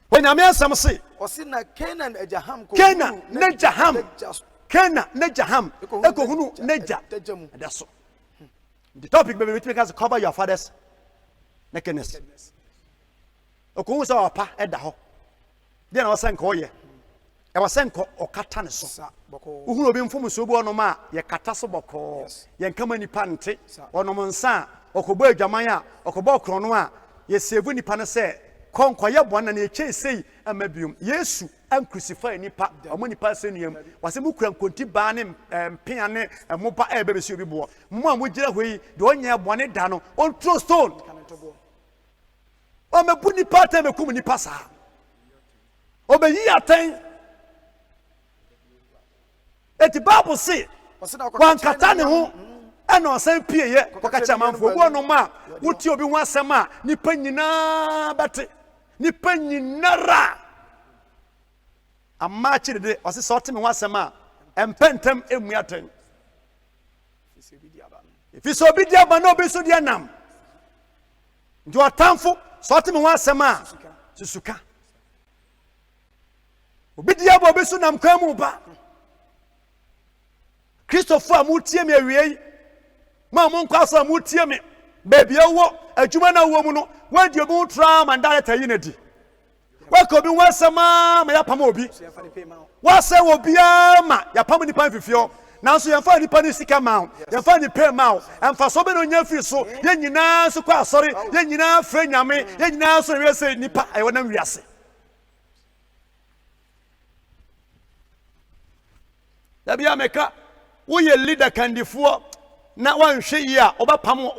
When I mean some say, Osi na Canaan ejaham ko. Canaan nejaham. Canaan nejaham. Eko hunu neja. That's so. The topic baby we make cover your father's nakedness. Eko hunu sa opa eda ho. Dia na wasen ko ye. E wasen ko okata ne so. Uhunu obi mfom so bu onom a ye kata so boko. Ye nkama nipa nte. Onom nsa okobo adwaman a okobo krono a ye sevu nipa ne se konkoye bwana na eche sei amabium Yesu am crucify nipa omo nipa senuam wase mu kura nkonti ba ne mpia ne moba ebe besi obi bo mo a mo gira hoyi de onye bwana da no on throw stone o me bu nipa ta me kum nipa sa o be yi aten eti Bible say wan kata ne ho ena osan pie ye kokacha manfo obo no ma wuti obi ho asem a nipa nyina bate nipa nyinara amma chiride ose so teme ho asem a empentem emu aten ifi so bi dia ba na obi so dia nam njo atamfo so teme ho asem a susuka obi dia ba obi so nam kwa mu ba Christopher amutie me awie ma mo nkwa so amutie me baby ewo adwuma na wo mu no wadi obi tra man director yinedi wako bi wasama ma yapam obi wase wo bia ma yapam nipa fifio nanso yemfa nipa ni sika ma yemfa ni pay ma emfa so be no nya fi so ye nyina so kwa asori ye nyina fra nyame ye nyina so wiase nipa ayo na wiase da bia meka wo ye leader kandifo na wanhwe yi a obapam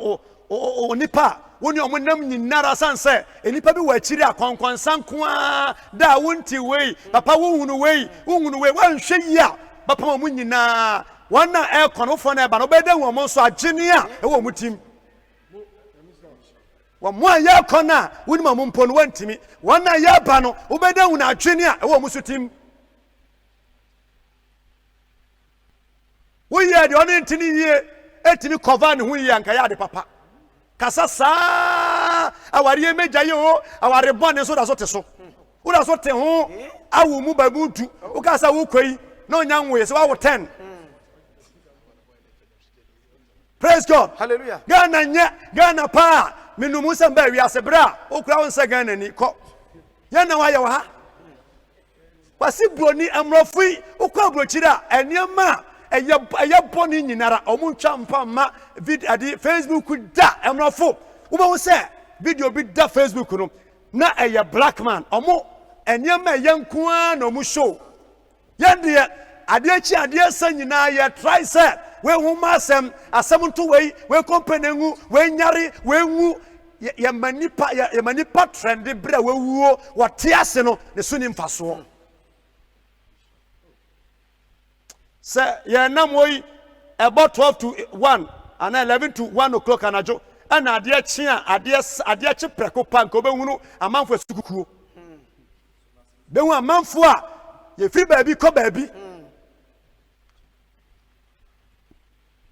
o nipa woni omonam nyinara sanse enipa bi wachiri akonkonsan ko a da wonti wei papa wohunu wei wanhwe yi a bapam o nyina wana e konofo na eba no beda wo mo so agene a e wo mutim wa mo ya kona woni ma mo mpo no wantimi wana ya ba no obeda wo na agene a e wo musutim wo ye de oni ntini ye etimi cover ne hu yi anka ya de papa kasa sa awari emeja ye o awari bone so da so te so wo da so te ho awu mu babutu wo kasa wo kwai na onya nwe se wa wo 10 praise God hallelujah Ghana pa menumu se mba wi asebra okura won se Ghana ni ko ye na wa ye wa ha wasi broni amrofui okwa brochira eniema eye boni nyinara omuntwa mpa ma video ade Facebook da emrofo wo be wo se video bi da Facebook no na ɛyɛ black man ɔmo ɛnneɛma ɛyɛ nkoa na ɔmo show yɛn deɛ adeɛ kyi adeɛ sɛ nyinaa yɛ try sɛ wei homa asɛm nto wei kɔmpɛnɛ ngu wei nyare wei ngu yɛma nipa trend berɛ wewuo wɔte ase no ne so ni mfasoɔ sɛ yɛnam hɔ yi ɛbɔ 12 to 1 anaa 11 to 1 o'clock anadwo ɛna adeɛ kye a adeɛ kye prɛko pa nka wobɛhunu amanfo asukukuo bɛhu amanfo a yɛfiri baabi kɔ baabi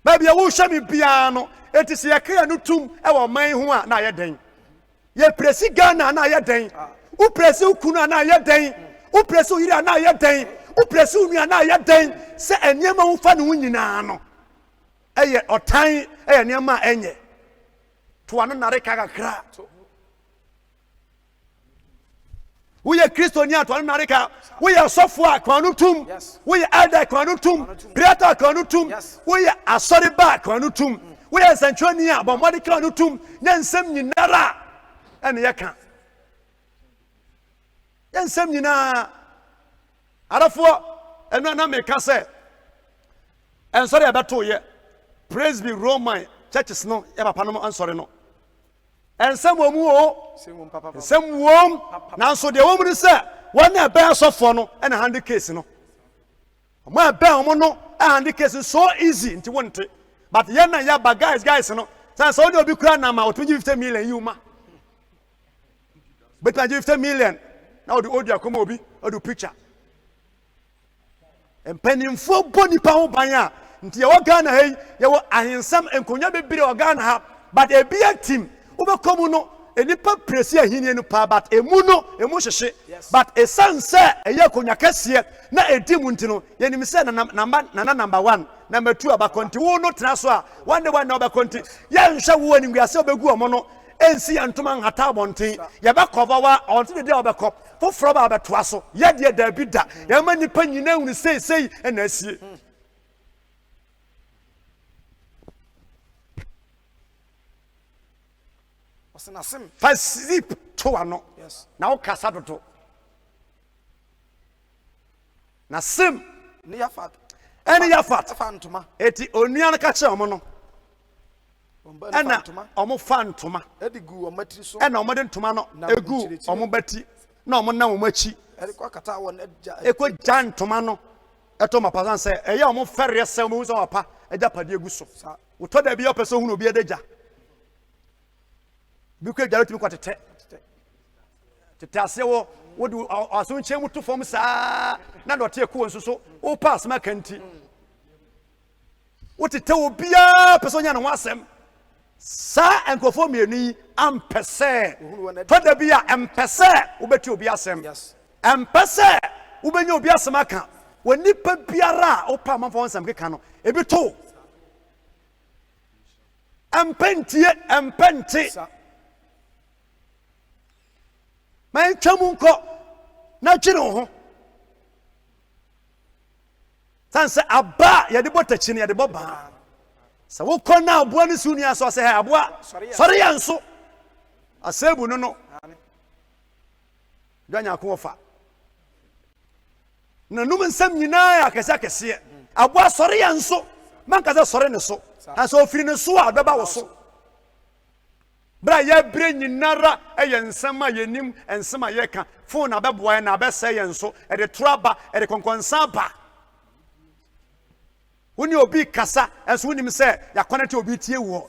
baabi a wohwɛ me biara no eti sɛ yɛkra no tum ɛwɔ man ho a na ayɛ den yɛprɛsi Ghana na ayɛ den woprɛsi wo kunu a na ayɛ den woprɛsi wo yere a na ayɛ den woprɛsi wo nua na ayɛ den sɛ nneɛma wofa ne ho nyinaa no ɛyɛ ɔtan ɛyɛ nneɛma a ɛnyɛ toa no nare ka kakra woyɛ kristoni a toa no nare ka woyɛ ɔsɔfo a kwa no tum woyɛ elder kwa no tum creator kwa no tum woyɛ asɔre ba kwa no tum woyɛ nsɛntwerɛni a bɔmmɔde kwa no tum nyɛ nsɛm nyinara ɛne yɛka yɛ nsɛm nyinaa adafoɔ ɛno na meka sɛ ɛnsɔre yɛbɛtoyɛ praise be Roman churches no yɛ papa no ansɔre no ɛnsɛm wɔ mu o nsɛm wom nanso deɛ wɔ mu ne sɛ wɔn a ɛbɛn asɔfoɔ no ɛna handle case no ɔmo a ɛbɛn ɔmo no handle case so easy nti wɔnte but yɛn na yɛba guys no sɛ wɔde obi kura nam a wɔtumi gye 50 million yi ma bɛtuma gye 50 million na wɔde audio akɔma obi wɔde picture mpanimfoɔ bɔ nipa ho ban a nti yɛwɔ Ghana ha yi yɛwɔ ahensɛm nkonnwa bebree wɔ Ghana ha but ebi yɛ team wobɛkɔ mu no enipa presi ahini no pa but emu hyehye but esan sɛ ɛyɛ akonnwa kɛseɛ na edi mu nti no yɛnim sɛ nana number 1 number 2 abakɔnti wo no tena so a one day na ɔbɛkɔnti yɛnhwɛ wo ani nguase ɔbɛgu ɔmo no ensi ntoma nhata abɔnten yɛbɛkɔba wa ɔnte de ɔbɛkɔ foforɔ ba abɛtoa so yɛdeɛ daabi da yɛma nipa nyina hunu sei ɛna asie fa sleep to ano na wo kasa dodo na sim ne yafat eti onua no ka kyerɛ ɔmo no ɛna ɔmo fa ntoma edigu ɔmatiri so ɛna ɔmo de ntoma no egu ɔmo bati na ɔmo nam ɔmo akyi ekɔ gya ntoma no ɛtɔ ma pasan sɛ ɛyɛ ɔmo fɛreɛ sɛ ɔmo sɛ ɔpa ɛgya padeɛ gu so wotɔ da bi ɔpɛ sɛ ohunu obi ɛde gya bi kɔ gya tumi kɔ tete aseɛ wɔ wode aso nkyɛn mu to fam saa na dɔte ɛkɔ nso so wo pass ma kanti wotete obiara pɛ sɛ ɔnya ne ho asɛm saa nkurɔfoɔ mmienu yi ampɛ sɛ tɔ da bi a ɛmpɛ sɛ wobɛti obi asɛm ɛmpɛ sɛ wobɛnya obi asɛm aka wɔ nipa biara a wopa amanfoɔ nsɛm keka no ebi to ɛmpɛ ntie ɛmpɛ nte man twam nkɔ na twene wo ho san sɛ aba yɛde bɔ takyi no yɛde bɔ baa sɛ wokɔ na aboa no so nua so sɛ hɛ aboa sɔre yɛ nso asɛbu no dwanya ko wɔfa nanum nsɛm nyinaa yɛ akɛseɛ aboa sɔre yɛ nso manka sɛ sɔre ne so sɛ ofiri ne so a bɛba wo so bra yɛbrɛ nyinara ɛyɛ nsɛm a yɛnim nsɛm a yɛka fon na bɛboa yɛ na bɛsɛ yɛ nso ɛde toraba ɛde kɔnkɔnsa ba woni obi kasa ɛnso wonim sɛ yɛakɔnɛte obi tie wɔ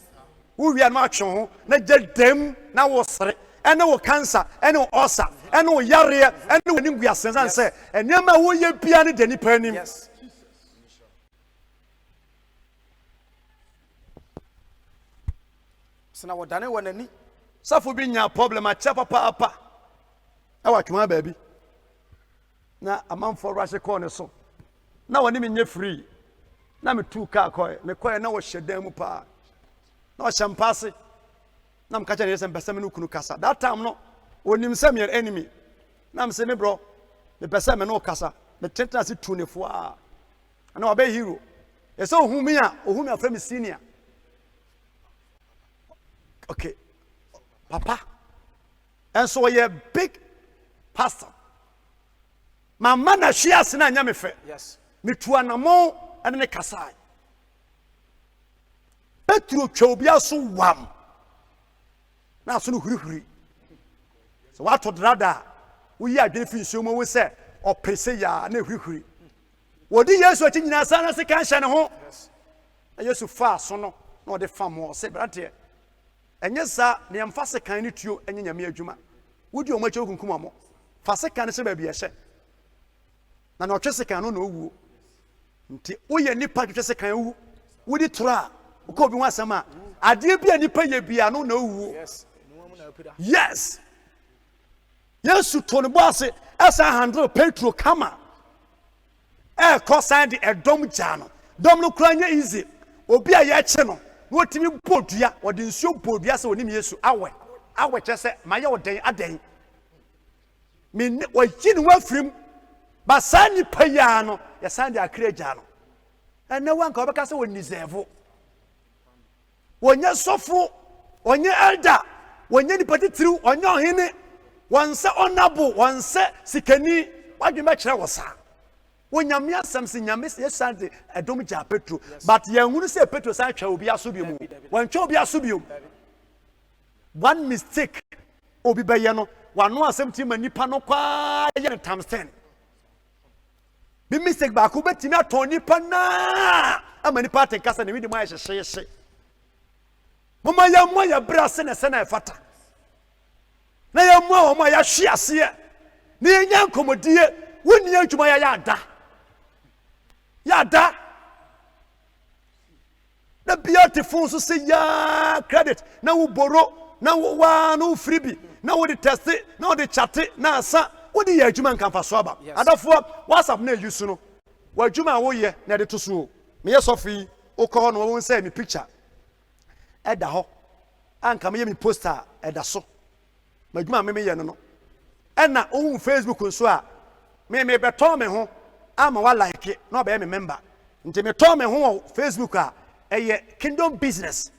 wowia no atwe ho na gya dam na wo sere ɛne wo cancer ɛne wo ulcer ɛne wo yareɛ ɛne wo ninguasɛn san sɛ nneɛma a woyɛ bia ne da nipa anim sena wɔdane wɔ n'ani safo bi nya problem akyɛ papaapa ɛwɔ atwoma baabi na amanfoɔ rush kɔɔ ne so na wɔne me nyɛ free na me tu kaa kɔɛ mekɔɛ na wɔhyɛ dan mu paa na ɔhyɛ mpa ase na meka kyɛ ne yɛ sɛ mpɛ sɛ me no kunu kasa that time no onim sɛ meyɛ enemy na mesɛ me brɔ mepɛ sɛ me ne wo kasa metentena ase tu ne foɔ a ana wɔbɛ hero ɛsɛ ohun me afrɛ me senior okay papa And so you're a big pastor. My man she has na nya me fe. Yes. Me tuanamo and ne kasai. Petro twobia so wam. Na so no hurihuri. So what to drada we are adwene fi nsuo we say opese ya na hurihuri. Wodi Yesu achi nyina sa na se kan hye ne ho. Na Yesu fa so no na ode fa mo se brate. Enye sa ne yamfa se kan ne tuo enye nyame adwuma. Wodi o mache okunkum amo. Fa se kan ne se ba bia hye. Na no twese kan no na owu. Nti woye nipa twese kan owu. Wodi tora ko bi wasama ade bia nipa ye bia no na owu. Yes. Yes. Yesu to ne boase asa handle Petro kama. Kosan de edom gya no. Dom no kura nya easy. Obi a ye kye no. No timi bodua, wode nsuo bodua se onim Yesu awe. Awe kyese maye oden aden. Me wagyi ne wafrim. Ba sani paya no, ya sandi akre gya no. Ene wanka obeka se woni zevo. Wonye sofo, wonye elder, wonye ni patitru, wonye ohene. Wanse honorable, wanse sikani, wadwuma kyerɛ wo sa. Wonyame asɛm se nyame yɛsande ɛdom gya Petro, but yɛnhunu sɛ Petro san twa obi aso bi mu. Wantwa obi aso bi mu. One mistake obi bɛyɛ no, wano asɛm ti ma nipa no kwa yɛ no times 10. Bi mistake ba ko betimi atɔ nipa na ama nipa atenkasa na wi de mo ayɛ hyehyehye. Mama yɛ mo yɛ bra se na ɛfata. Na ya mo o ma ya hwe ase na ya nya nkomodie woni adwuma ya ada na beautiful so say ya credit na wo boro na wo wa no freebie na wo de test na wo de chat na asa wo de ya adwuma nkan fa so aba adafo WhatsApp na use no wa adwuma wo ye na de to so me ye sofi wo ko no wo say me picture eda ho anka me ye me poster eda so madwuma me ye no ena on Facebook nso a me beto me ho ama wa like na oba me member nti me to me ho Facebook a eye kingdom business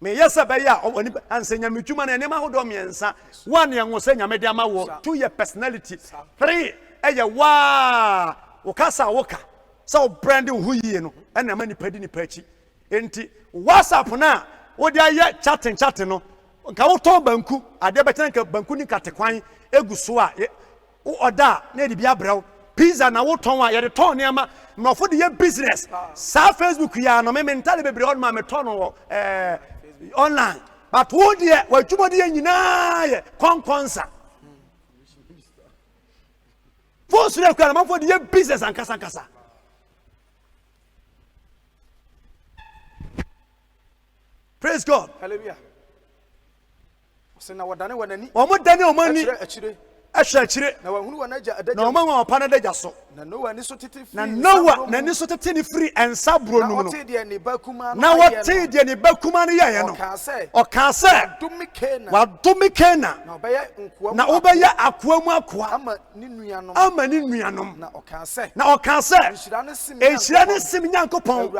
me yesa be ya oni ansenya medwuma na enema ho do miensa one ye ngo senya me de ama wo 2 year personality 3 eye wa wo kasa woka so branding hu yie no ena ma nipa di nipa achi enti WhatsApp na wo de aye chatting no nka wo to banku ade betena nka banku ni katekwan eguso a oda na edi bia brew pizza na wo ton a ye de ton niam na ofo de ye business sa Facebook ya no me mentally bebre on ma me ton no online but wo de wadwuma de nyina ye konkonsa fo sure kwa na fo de ye business ankasa praise God. Hallelujah. Na wadane wanani omo dane omani achire na wahunu wanaja adaja na omo pa na daja so na Noah ni so tete free na Noah na ni so tete ni free ensa bro no na de ne bakuma na wote de ne bakuma no ye no o ka se wa dumi kena na obeya akoa mu akoa ama ni nuanom na o ka se ehira ne sim nyankopon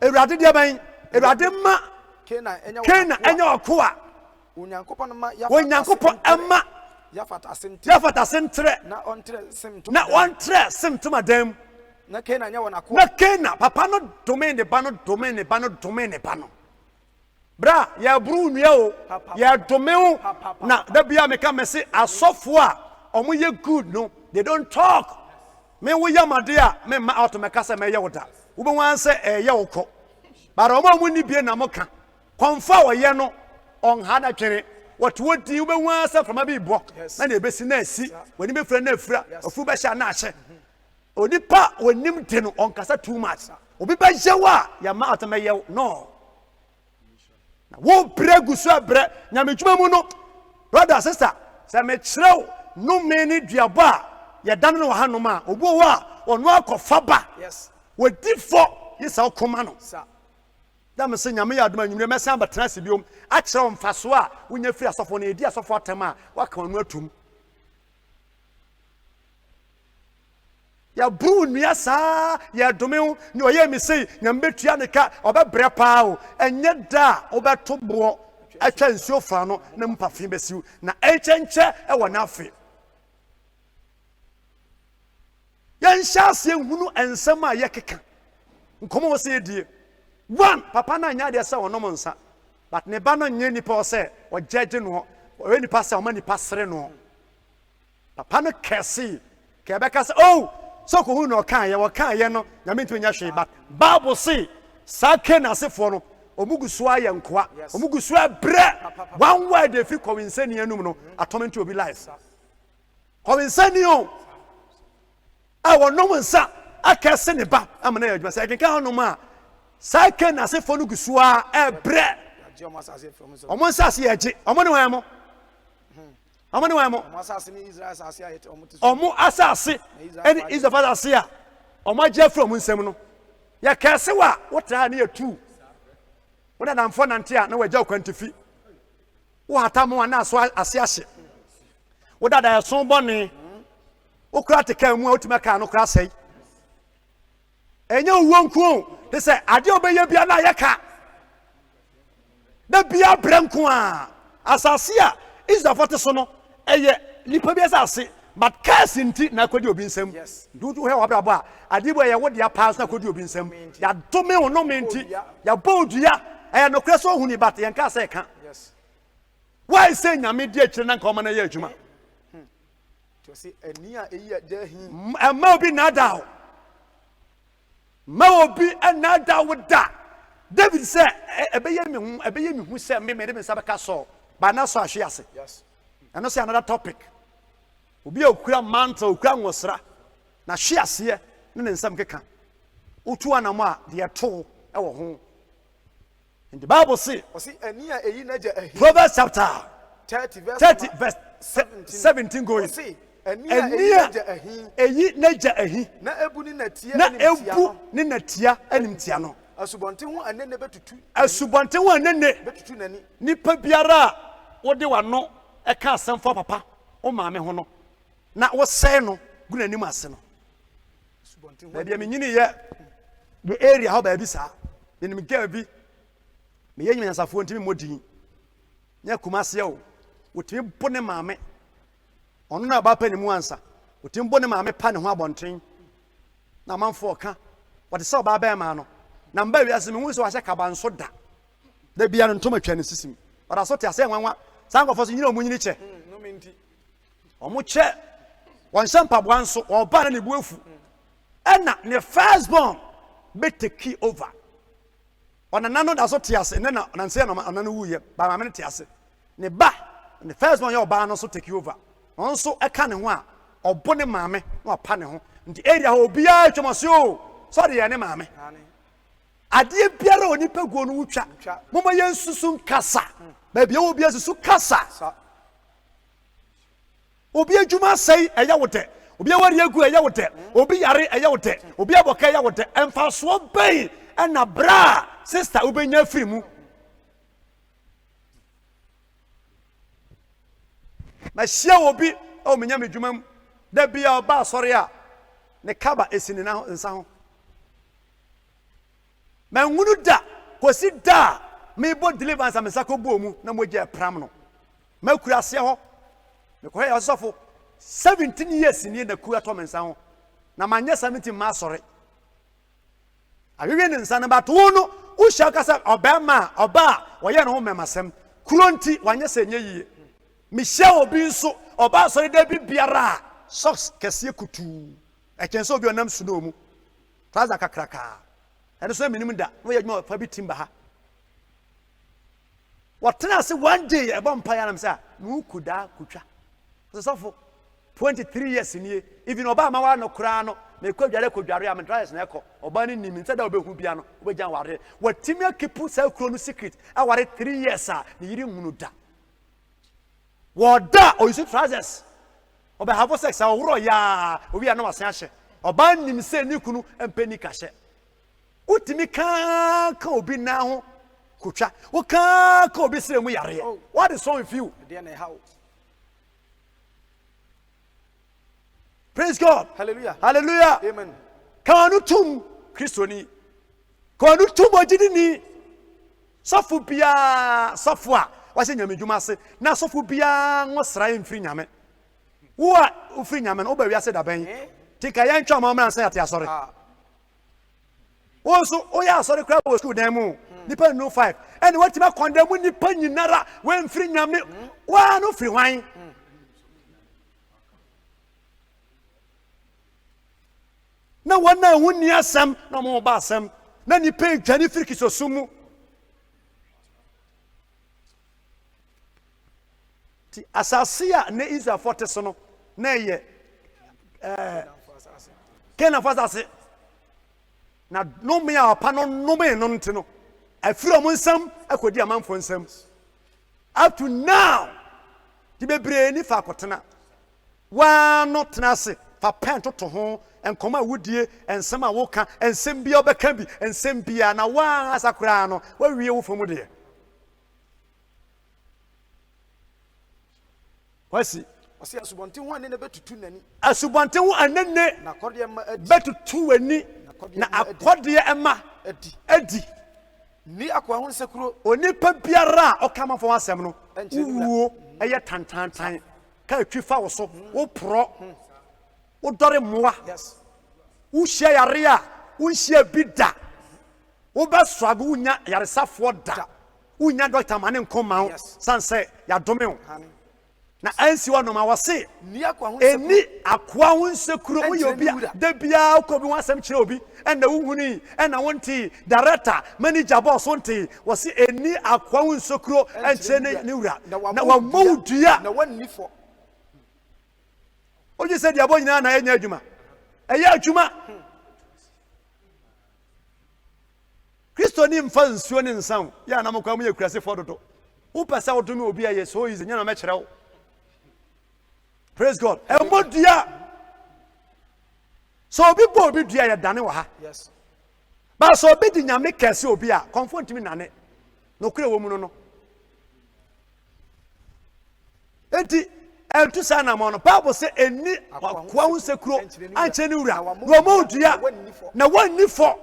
Ewurade de ban Ewurade ma Kena enya okoa Onyankopon ma ama yafata sentre na ontre simtum adam na Kena nya wona ko na Kena papa no domain ne ba no bra ya bru nua o ya domain na da bia me ka mese asofo a omo ye good no they don't talk me wo yamade a me ma auto me kasa me ye woda wo be wan se ye wokọ bara omo mu ni bie na mo ka konfa wo ye no on hana twere what would you be wan se from abi bo na na ebesi na asi woni be fra na afra ofu be sha na ahye onipa wonim de no on kasa too much obi be yewa ya ma auto me ye no na wo bregu so abre nyamedwuma mu no brother sister se me kirew no me ni duabo a ye dan no ha no ma obo wa ono akofa ba yes we difo yesa okoma no da me se nyame ya adoma nyumre me san batena se biom a kirew mfaso a wonya firi asofo na edi asofo atem a waka onu atum ya bru nua saa ya dome ni oye mi sei nyam betua ne ka obebre paa o enye da obeto bo atwa nsuo fa no na mpafe besiw na enchenche e wɔ n'afe yɛnhyɛ ase hunu ensɛm a yɛkeka nkɔmɔ wɔ sɛ die one papa na nya de sɛ wɔnom nsa but ne ba no nye nipa sɛ ɔgyegye no ɔyɛ nipa sɛ ɔma nipa sere no papa no kɛse kɛbɛka sɛ oh so ko hu no kan yɛ wɔkan yɛ no nyame ntumi nya hwee but bible say sake na asefo no omugu so ayɛ nkoa omugu so abrɛ one word de fi kɔwinsani anum no atɔm nti obi life kɔwinsani o a wɔnom nsa akɛse ne ba amana yɛ adwuma sɛ kenka honom a sake na asefo no gu so a ɛbrɛ ɔmo nsase yɛ gye ɔmo ne wɔn mo ɔmo ne wɔn mo ɔmo asase ɛne Israel asase a ɔmo agye afro ɔmo nsɛm no yɛ kɛse wa wotra ne yɛ tu wona namfo nante a na wagya kwantifi wo hata mo na so ase ahye wo dada yɛ so bɔne wo kura te kan mu a wotuma ka no kura sɛi ɛnyɛ wo nkuo te sɛ ade obɛyɛ bia na yɛ ka da bia branko a asase a Israel te so no ɛyɛ lipa bi asase but curse nti na kodi obi nsɛm du he wabrabo a ade bo yɛ wo de apas na kodi obi nsɛm ya dome wo no menti ya bɔdua ɛyɛ no kura so huni but yɛn ka sɛ ka why say nyame di akire na nka ɔma na yɛ adwuma to say ani a eyi agya hin ɛma obi na da ma obi na da wo da David sɛ ɛbɛyɛ me hu sɛ me de me nsa bɛka so ba na so ahwe ase yes and no say another topic obi okura mantle okura nwosra na hwe ase ne nsam keka utu anamo a de to ɛwɔ ho and the Bible say o say ani a eyi na agya hin Proverbs chapter 30 verse 17 going say ani a eyi na agya hin eyi na agya ahi na ebu ni natia na ebu ni natia animtia no asubonte ho anene betutu asubonte ho anene betutu nani nipa biara wode wano eka asemfo papa o maame ho no na wo sɛ no gu nanim ase no asubonte ho baabi me nyini yɛ the area how baabi saa me nim ga bi me yɛ nyansafo ntimi modin nya kumase o wotimi bo ne maame ɔno na ba pa ne mu ansa wotimi bo ne maame pa ne ho abɔnten na manfo ka wɔde sɛ ɔba ba ma no na mba wiase me hu sɛ wahyɛ kabanso da bia no ntoma twa ne sisim ɔda so te asɛ nwanwa san kɔfɔ so nyina ɔmo nyini kyɛ no menti ɔmo kyɛ wɔn hyɛ mpaboa nso ɔba na ne bu afu ɛna ne first born be take over ɔna nano da so te ase ne na nanse na ɔna no wuyɛ ba ma me te ase ne ba ne first born yɛ ɔba no so take over ɔn so ɛka ne ho a ɔbo ne maame na ɔpa ne ho nti area ho bia twɔmɔse o so de yɛ ne maame ade biara oni paguo no wutwa moma yɛn susu nkasa ba bia wo bia susu kasa obi adwuma sɛi ɛyɛ wote obi awari agu ɛyɛ wote obi yare ɛyɛ wote obi aboka ɛyɛ wote ɛmfasoɔ bɛn ɛna bra sister obenya firi mu na hyia obi o menya medwuma mu da bia ɔba asɔre a ne kaba esini na nsa ho mangunu da kosi da me bo deliverance amesa ko bo mu na mo gye pram no makura ase ho me ko ya sofo 17 years ni na kura to mensa ho na manye 17 ma sore awewe ne nsa na ba to no wo hia kasa obema oba wo ye no ho memasem kuronti wanye se nye yie me hia obi nso oba sore da bi biara socks kese kutu e kenso obi onam suno mu trouser kakraka and so minim da no yɛ dwuma fa bi timba ha wɔtena se one day ɛbɔ mpa ya nam sɛ no kuda kutwa so for 23 years nie even oba ma wa no kura no me kwadware kodware am drives na ɛkɔ oba ne nim nsa da obehu bia no obegyan ware watimi akipu sa kuro no secret aware 3 years a ne yiri hunu da woda o use trousers oba have sex a woro ya obi na wasen ahye oba nim se ni kunu empeni ka hye utimi ka obi na ho kutwa wo ka obi sire mu yare what is wrong with you praise God hallelujah hallelujah amen kanu tum kristoni kanu tum ojidini safu bia safu a wase nyame dwuma ase na asofo bia ngosra mfiri nyame wo a ufiri nyame no ba wiase da ban tika yan twa ma mra san ate asore wo so o ya asore kra wo school dan mu nipa no 5 and what ma condemn nipa nyinara we mfiri nyame wa no firi hwan na wana huni asam na mo ba asam na nipa edwane firi kisosumu ti asasia ne Israel forte so no na ye Kena fasase na nome a pa no nome no nte no afiri omo nsam akodi amanfo nsam up to now di bebre ni fa kotena wa no tena se fa pen toto ho enkoma wudie ensem a woka ensem bia obeka bi ensem bia na wa asakura no wa wie wo fomu de wasi ɔsi asubɔnten ho ane na betutu nani asubɔnten ho anenne na akɔdeɛ ma adi betutu wani na akɔdeɛ ɛma adi ni akwa ho nsekuro onipa biara a ɔka mafo asɛm no wuo ɛyɛ tantantan ka atwi fa wo so wo pro wo dɔre mmoa wo hyia yare a wo hyia bi da wo bɛsɔago wo nya yaresafoɔ da wo nya dɔkta ma ne nkɔma wo sansɛ yɛadome wo na ansi wa no ma wose ni akwa ho eni akwa ho nsekuro wo ye obi da bia ko bi wasem kire obi na wo huni na wonti director manager boss wonti wose eni akwa ho nsekuro enche ne wura na wa mawdua na wanni fo oje se dia bo nyina na enya adwuma eya adwuma Kristo ni mfa nsuo ni nsan ya na mokwa mu ye kurase fo dodo wo pesa wo dumi obi aye so easy nyana me kire wo. Praise God. Emodia. So obi bo obi dua ya dane wa ha. Yes. Ba so obi di nyame kese obi a confront mi nane. No kure wo mu no no. Enti entu sana mo no Bible say eni akwa hu sekuro anche ni wura. Wo mo dua na wanni fo.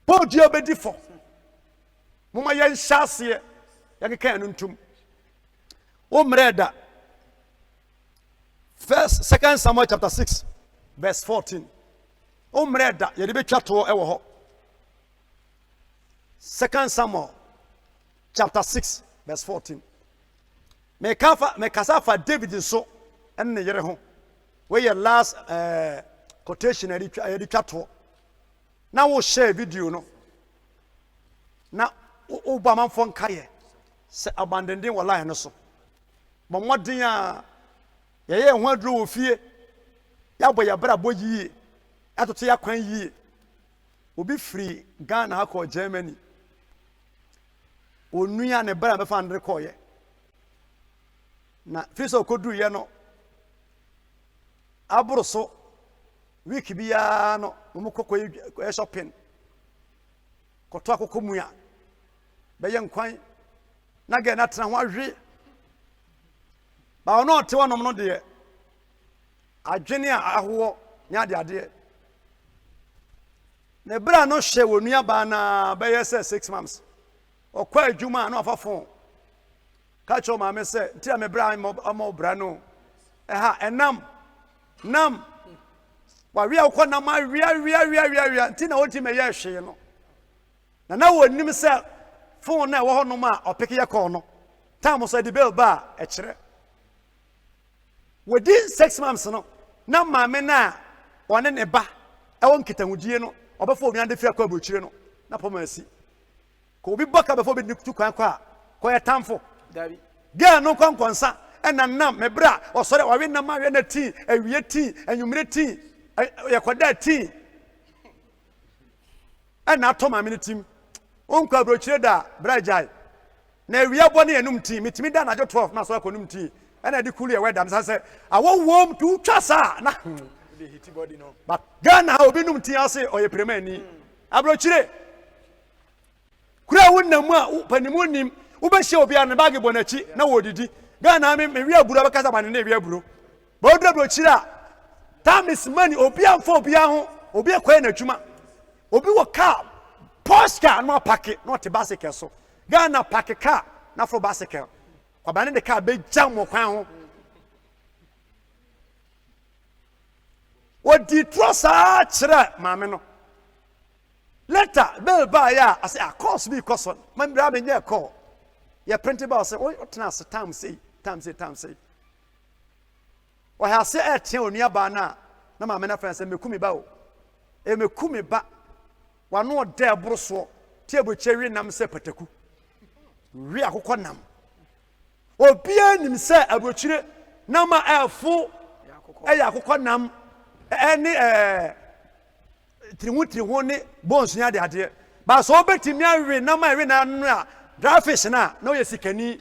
Bo dua obedi fo. Mo ma yen hyase ya keka anu ntum. Umreda. 2 Samuel chapter 6 verse 14. Umreda yede betwa to ewo ho. 2 Samuel chapter 6 verse 14. Me kasa fa David so enne yere ho. We your last quotation yede twa to. Na wo share video no. Na wo ba manfo nkaye. Se abandonding wallahi no so. Momodin a ye ho aduro wo fie ya boya bra boyi atoto ya kwan yi obi free Ghana ha ko Germany onua ne bra me fa andre ko ye na fiso kodu ye no aburo so week bia no mo kokko e shopping koto akoko mu ya be ye nkwan na ga na tena ho ahwe ba ono te wonom no de adwene a aho nya de ade ne bra no hye wonua ba na be ye 6 months okwa adwuma no afafo ka cho ma me se ntia me bra mo bra no ha enam nam wa wi akọ na ma wi ntina wonti me ye hye no na wonim se phone na wo ho no ma opeke ye call no time so the bill ba e kire within 6 months no na maame na one ne ba e won kitahudie no obefo onua de fi akọ abochire no na pomasi ko obi boka befo be tu kwan kwa ko ye tamfo dabi ga no kwankonsa e na nam me bra osore wa we na ma we na ti awie ti anwumre ti ye koda ti e na to maame ne tim on kwa abochire da bra jai na awie bone enum ti mitimi da na jo 12 na so akonum ti ena di kuli e weda nsa se awo wom tu twasa na the hiti body no but Ghana obi num ti ase oye premani abrochire kura wonnamu a panimu nim wo be hye obi an bag bonachi na wodidi Ghana me wi aburo bekasa bane na wi aburo ba odra abrochire a time is money obi amfo obi aho obi ekwa na twuma obi wo car Porsche no apake no te basic so Ghana park car na for bicycle kwabane de car be jam mo kwan ho odi trosa kire maame no later bell ba ya I say a course be course man bra be nye call ya print ba say o tena se time say o ha say e tie onua ba na maame na friend say mekumi ba o e mekumi ba wa no de ebroso tie bo chewi nam se pataku wi akokɔ nam obia nim sɛ abrochire nam a ɛfo ɛyɛ akokɔ nam ɛne tirihu ne bones nya de ade ba so obetimi awe nam a ɛwe na no a dry fish na oyɛ sikani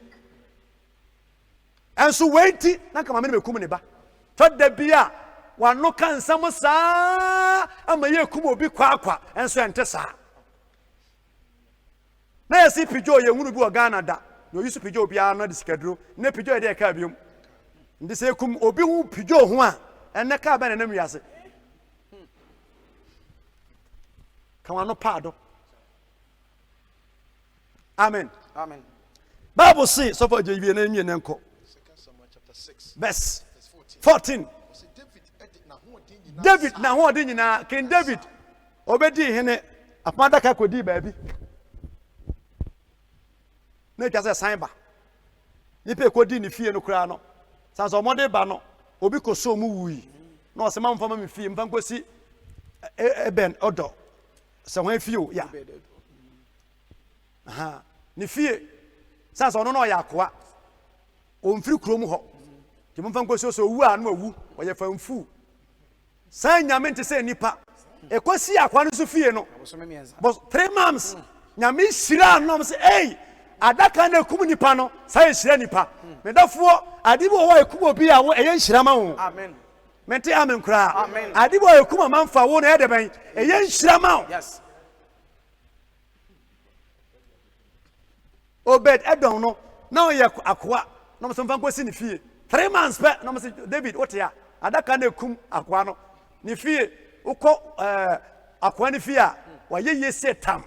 enso wenti na kama me mekum ne ba tɔda bia wa no kan nsam saa ama yɛ kum obi kwakwa enso ente saa na yɛsi pidwo yɛ hunu bi wɔ Ghana da na oyi so pidwo bia na de sikaduro na pidwo yɛ de ka biom ndi sɛ kum obi hu pidwo ho a ɛnɛ ka ba na nam wiase kan no paado amen Bible say so for JB na mi na nko 2 Samuel chapter 6 verse 14 David na ho odi nyina King David obedi hene apanda ka kodi baabi na twa se san ba ni pe kodi ni fie no kura no san so mode ba no obi ko so mu wuyi na o se ma mfa ma me fie mfa nkosi eben odo se ho fie o ya aha ni fie san so no no ya akoa o mfiri krom ho ti mfa nkosi so wu a no awu o ye fa mfu san nyame nte se nipa ekosi akoa no so fie no but 3 months nyame shira no se hey adaka na ekum nipa no sai nhira nipa medafo adibo wo ekum obi a wo eye nhira ma wo Amen. mente amen kura Amen. adibo ekum amanfa wo na ede ben eye nhira ma wo Yes. Obed Edom no na o ye akoa na mo so mfa nkosi ni fie 3 months pe na mo se David what ya adaka na ekum akoa no ni fie ukọ akoa ni fie a wa ye yese tam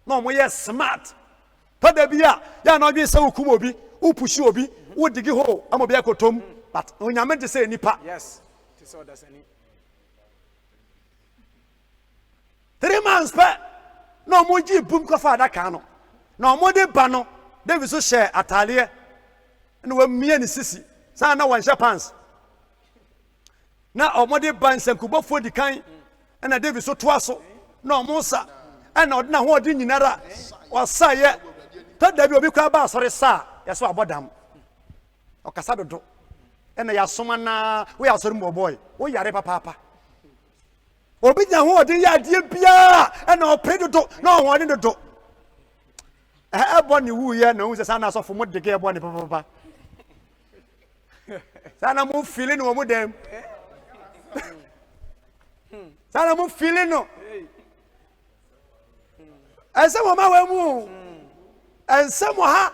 na mo ye smart pada bia ya na odwe se wokum obi upushi obi wodigi ho amobi akotom but onyame de se nipa Yes. It is all that's any. 3 months pa na omoji bum ko fa adaka no na omode ba no David so share atale na wamie ni sisi sa na wanhye pants na omode ba nsankubofo di kan na David so toa so na omosa na odna ho odi nyinara wasaye tada bi obi kwa ba asore sa yeso abodam okasa dodo na yasoma na we asore mo boy wo yare papa obi nya ho odi ya die bia na opre dodo na ho odi dodo ebo ni wu ye na hu se sana asofo mo dege ebo ni papa sana mo feeling no mo dem sana mo feeling no ese mo ma we mu ese mo ha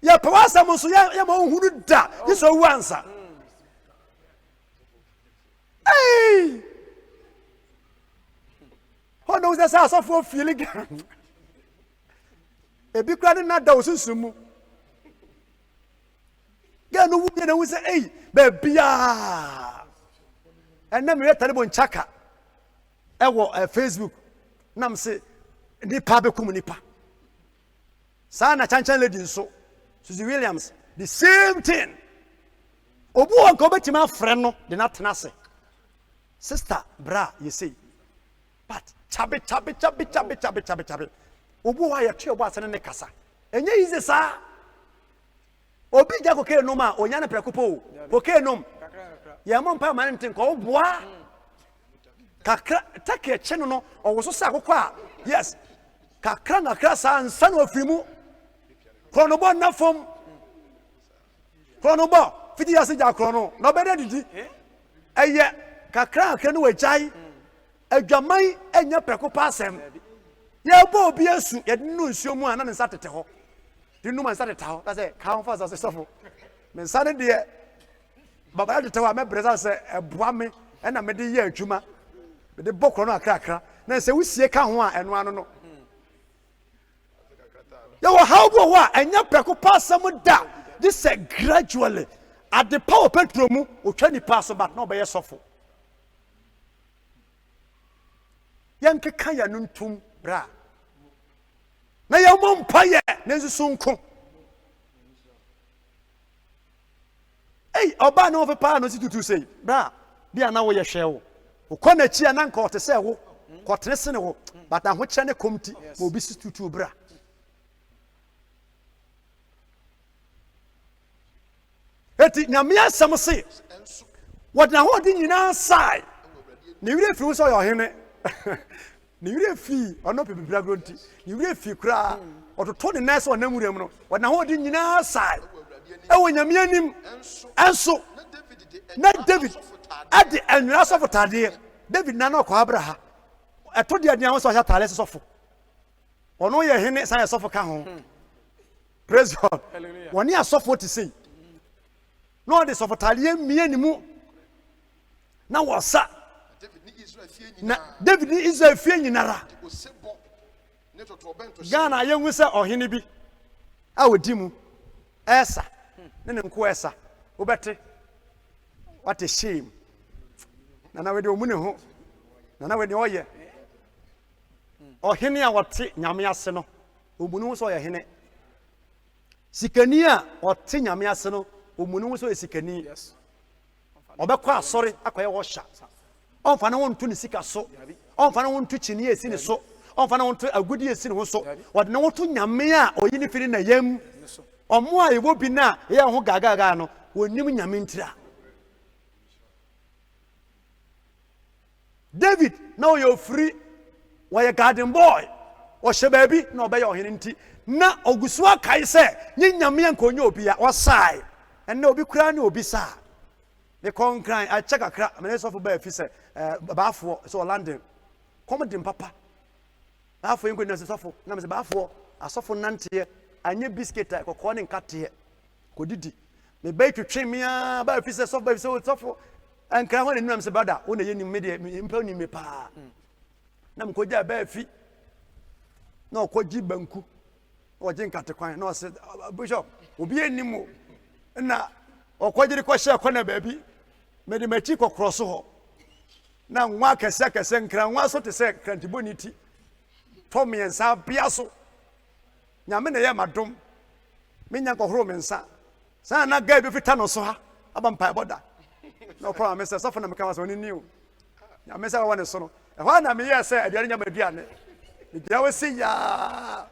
ya pawasa mo so ya mo hunu da yeso wu ansa hey ho no se sa asofo feeling ebi kura na da osunsumu ga no wu na wu se hey ba bia enna me retare bo nchaka ewo Facebook nam se nipa be kum nipa sana chanchan lady nso Susie Williams the same thing obu won ko betima frɛ no de na tena se sister bra you say but chabe obu wa ye tue obu asene ne kasa enye yize sa obi ja ko ke no ma onya na prekopo ko ke nom ye mo mpa ma ntin ko oboa kakra take che no owo so sa akokɔ a yes kakra na kra sa ansa na ofirimu kronobo na fom kronobo fiti ya se ja krono no be de didi eye kakra no wajai adwaman enya prekopa asem ye bo obi asu ye nu nsuo mu ana nsa tete ho di nu nsa tete ho ta se ka ho fa so sofo me nsa ne de baba tete ho me breza se eboa me na me de ye adwuma me de bokro no akra na se wusie ka ho a eno ano no were how go and ya preko pass some da. This said gradually at the power petromu or 20 pass but no by a sofo. Yanke kaya nuntum bra. Na ya mompaye nenzu sunko. Hey, oba no fe pa no si tutu sei. Bra, bia na wo ye hwe wo. Ukọ na chi na nka ote se wo. Ko trese ne wo. But na ho che ne komti, mo bi si tutu bra. Eti nyame asem se. What na ho di nyina sai. Ne wire fi wo so yo hene. Ne wire fi ono pepibra gronti. Ne wire fi kura. Ototo ne nase onamuram no. What na ho di nyina sai. Ewo nyame anim. Enso. Na David ade enwira sofo tade. David na no ko Abraham. Eto de ade an so ya tale sofo. Ono ye hene san sofo ka ho. Praise God. Hallelujah. Woni asofo ti sei. No de sofo tale mie ni mu. Na wasa. David ni Israel fie nyinara. Gana ye hu se ohene bi. A wodi mu. Esa. Ne nko esa. Obete. What a shame. Nana we de omune ho. Nana we de oye. Ohene a wote nyame ase no. Omunu so ye hene. Sikani a wote nyame ase no. Omunu so ye sikani. Yes. Obekwa asori akoye wo sha. Onfa na wontu ne sika so. Onfa na wontu chini esi ne so. Onfa na wontu agudi esi ne ho so. Wode na wotu nyame a oyi ne firi na yam. Omo a ewo bi na ye ho gagaga no. Wonim nyame ntira. David now you're free. Why a garden boy? Or baby no by your hinti. Na oguswa kai se nyi nyame ankonyo obi a wasai. And no be kra no obi sa. The con crying I check a crack. Me so for be fi se bafo so London. Come dim papa. Bafo yin go na so for na me se bafo asofo nante anye biscuit ko ne nkate ko didi. Me be twetwe me a ba fi se so ba fi se so for and cry when you say brother when you need media impel me pa na mkoja ba fi na okoji banku oje nkate kwan na say bishop obi enimo na okoji ko share kwana baabi me de machi ko cross ho na nwa kese nkra nwa so te se krantiboniti to me nsa bia so nyame na ye madom me nya ko horo me nsa sa na ga bi fita no so ha abampa boda. No problem, Mr. Sofana Makamas when you knew. Now, Mr. One is so. And why not me? I said, I didn't have a diane. You always see ya.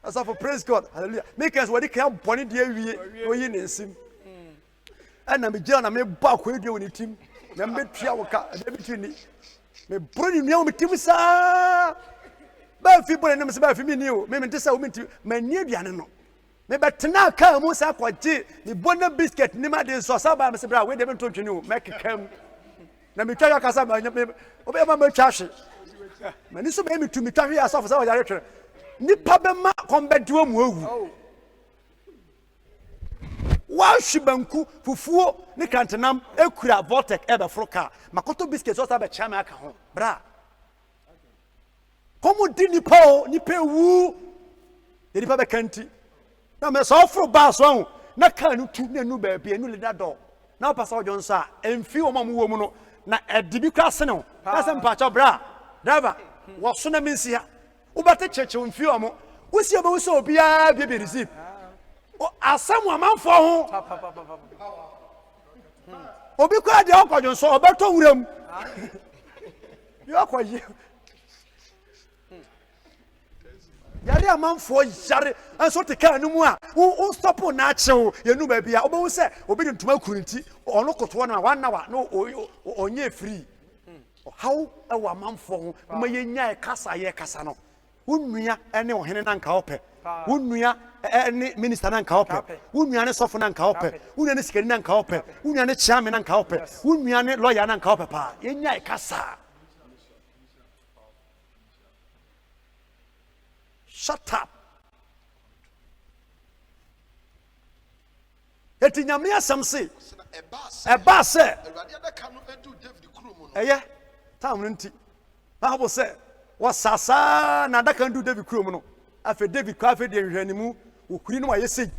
As for praise God, hallelujah. Make us what he can point it here. We in him. And I'm a John, I'm a back with you in the team. Then make Piawaka and everything. Me bring you with him, sir. But people and them about me new. Maybe this I will to my near Diano. Maybe tonight come Musa kwaji the bonnet biscuit nima de so saba me se bra we dem to twenu make kam na me twa kasa ma obe ma ma twahle mani so me tu me twahle asafo sa wa yare twere nipa be ma kombeduo mu awu wa shibanku fufuo ne kantenam ekura vortex ebe froka makoto biscuit so saba chama aka ho bra komo di nipa wu de nipa be kanti na me so fro ba so na kan no tu na nu ba bia nu leda do na pasa ojo nso a emfi o mamu wo mu no na edibi kwa se no na se mpa cha bra driver wo so na mensi ha wo bata cheche emfi o mo wo si oba wo so obia bia receive o asam amanfo ho obi kwa de okojo nso obeto wuram yo akoje yare amanfo yare anso te kan no mu a wo stop na achew yenu ba bia obo se obi de ntoma kurunti ono koto na wan na wa no onye free how e wa amanfo ho ma yenya e kasa ye kasa no wonnua ene ohene na nka ope wonnua ene minister na nka ope wonnua ne sofo na nka ope wonnua ne sikani na nka ope wonnua ne chairman na nka ope wonnua ne lawyer na nka ope pa yenya e kasa. Shut up. Eti nyame asam se eba se awade adaka no edu David krumu no eye tam no nti Bible se wasasa na adaka ndu David krumu no afa David kwa afa de hwanimu okuri no wa yesi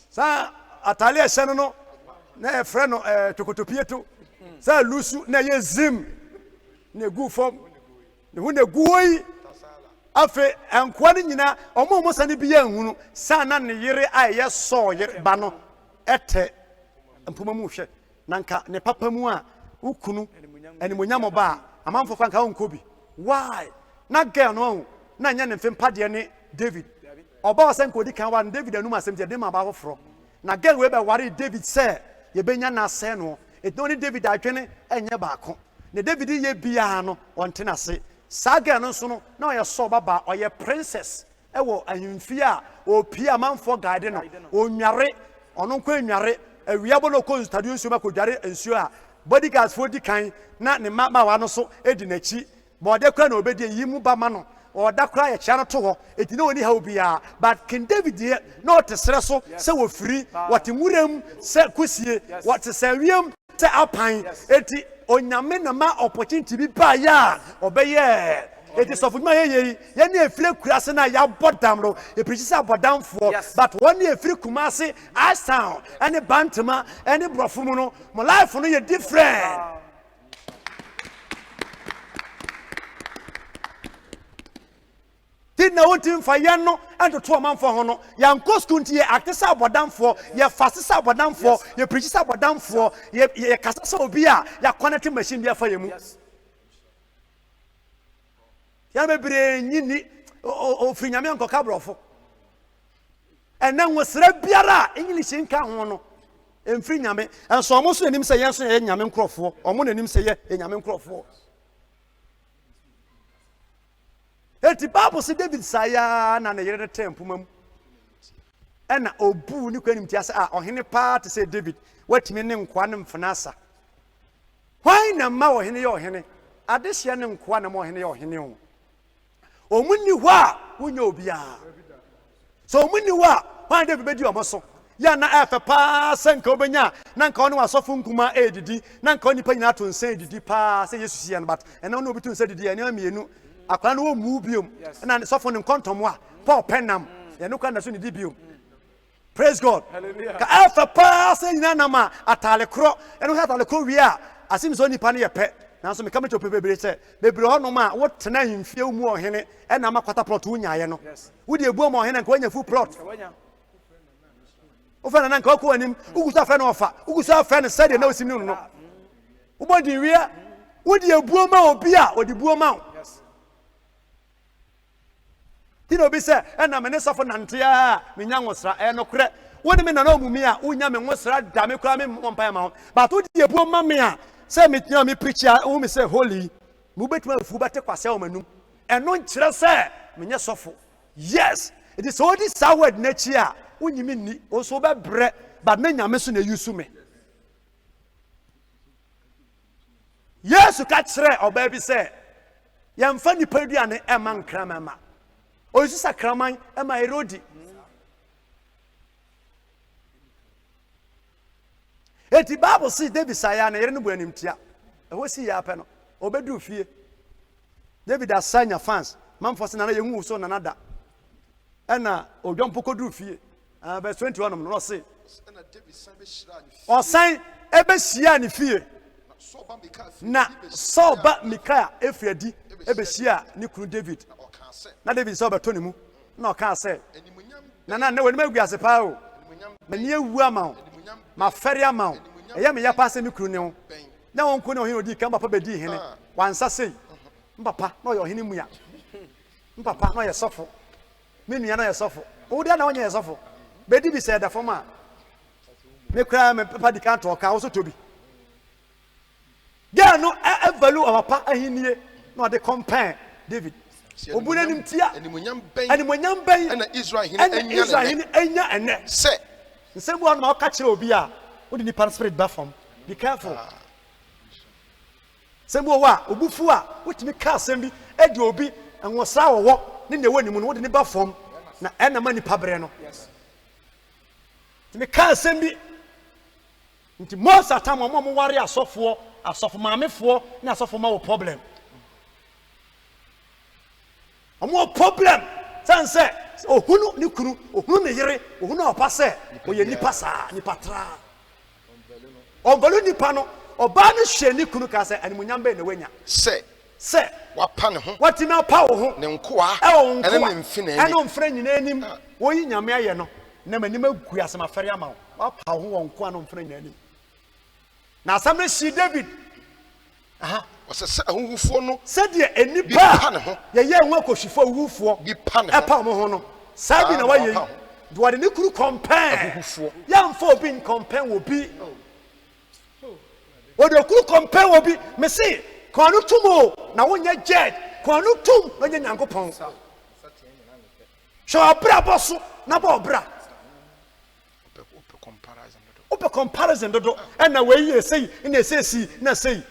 sa atale ehye no na efre no tokotopieto sa lusu na ye zim na gu fom ne hu na guoi afa enkoa no nyina omo sane bi ya hunu sa na ne yere a ye so yere ba no ete mpoma mu hwe nanka ne papa mu a ukunu animonyam ba amanfo kwa nka wonko bi why na girl no na nya ne mfempa de ne David oba wasen ko di kan wa David anum asem de ma ba foforo na girl we be ware David say ye benya na se no it no ni David adwene enye baako ne David ye bia no wonte na se sa girl no so no na ye so baba oye princess ewo ahimfi a opia amanfo guide no onware ono nko enware awiabo no ko stadium nsuo ma ko dware nsuo a bodyguards for di kan na ne mama wa no so edi nachi bo de kra na obedi yimu ba ma no o da kra ye kya no to ho eti no oni ha obia but King David ye no te sere so se wo firi wote muram se kusie wote se wiem se apan eti onyame na ma opportunity bi ba ya obeye it is of my ye ne efre kurase na ya bodam no e precisa bodam for but one ye efre kumase I sound any bantama any brofumu no my life no ye different tin na wotin fa ye no and to man for hono ya nkostu nti ye actisa bodam for ye fasisa bodam for ye precisa bodam for ye kasasa obi a ya connect machine bia fa ye mu ya mebre nyini o frinyame anko kabrofo ena nwosra biara english nka ho no emfrinyame enso omo so enim se yenso ye nyame nkrofo omo nanim se ye nyame nkrofo eti Bible se David saya na ne yere tempo mam ena obu ni kwanim ti ase ohene pa te se David watimi ne nkwa ne mfenasa why na ma ohene ye ohene adehye ne nkwa na ma ohene ye ohene o omuni hwa wonya obia so omuni hwa wan de bedi omoso ya na efe pa senka obenya na nka ono asofo nkuma edidi na nka onipa nyina to nsan edidi pa se yesu sia no but ena ono obi to nsan edidi ene amienu akwa na wo mu biom na sofo ne nkontom a Paul penam ye no kwa na so ne di biom praise God hallelujah ka efe pa se nyina na ma atale kro eno ha atale kro wi a asim so nipa ne ye pe nanso me kama to bebere se bebere ho no ma wo tena himfie mu ohene e na makwata plot wo nyaaye no wo de ebu mo ohene nka wanya full plot o fa na nka ko anim ugusa fa na ofa ugusa fa na sade na osim no wo bodi wia wo de ebu ma obi a wo de bu ma ti no bi se e na me ne sofo nante a me nya nwosra e no kre wo de me na na omumi a wo nya me nwosra da me kra me mompa ma but wo de ebu ma me a say me tia me preacher who me say holy mu betuma fu bate kwase o manum eno nkire say me nye sofo yes it is all this word na chi a unyimi ni o so be bre but na nyame so na yusu me yes ka kire oba bi say yamfa nipa duane e man kramama o yusu sakraman e ma erodi eti Bible see David saya na yere no buanim tia e ho si ya pe no obedu fie David asanya fans manfo se na ye hu so na nada ena odwompo kodu fie verse 21 no say na David san be shira ni o san ebe shia ni fie na soba Mikaya efiadi ebe shia ni kunu David na David so beto ni mu na o kan say na we ni magu ase pa o mani ewu ama o ma fere ama o eya me ya passe mi kru ne ho na won ko ne ohene odi kan papa be di hene wansa sei mpapa na yo hene mu ya mpapa na ye sofo me nua na ye sofo o dia na onye ye sofo be di bi se da foma me kra me papa di kan to ka wo so tobi dia no e value of papa ahenie na de compare David obuna nim tia animonyam ben na Israel hene enya ene se nsem wo na o ka kire obi a wo di ni pan spirit ba from be careful sembo wa obufu a wotimi ka asem bi e di obi enwosa wo ne ne wani mu no wo di ni ba from na ena mani pabre no timi ka asem bi nti most of time mo ware asofo maamefo na asofo ma wo problem Omo problem sense ohunu ni kunu ohunu ne yere ohunu opa se oye nipa sa nipa tra onvalo nipa no oba no hye ni kunu ka se animunyam be na wanya se wapa ne ho wati na pa wo ho ne nkoa ene ne mfina ene omfra nyina anim wo yi nyame aye no na manim agu asema fere ama wo wapa ho wo nkoa no omfra nyina anim na asam na shi David se ahuhufo no se de enipa ye nwa kohwifo awufo epa mo ho no sa bi na waye do wade ne kuru compare ya mfa obi compare wo bi wode kuru compare wo bi me se kwanu tumo na wonya jet kwanu tum no nya nyankopon so abra boso na ba obra ope comparison dodo na we ye sei na sei na sei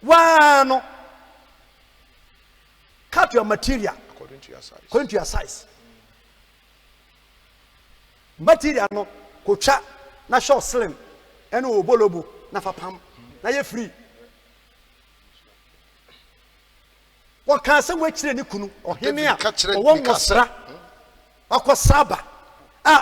no cut your material according to your size material no kocha na short slim ene obolobo na fapam na ye free what can say we kire ni kunu ohene a owo nwosra akosaba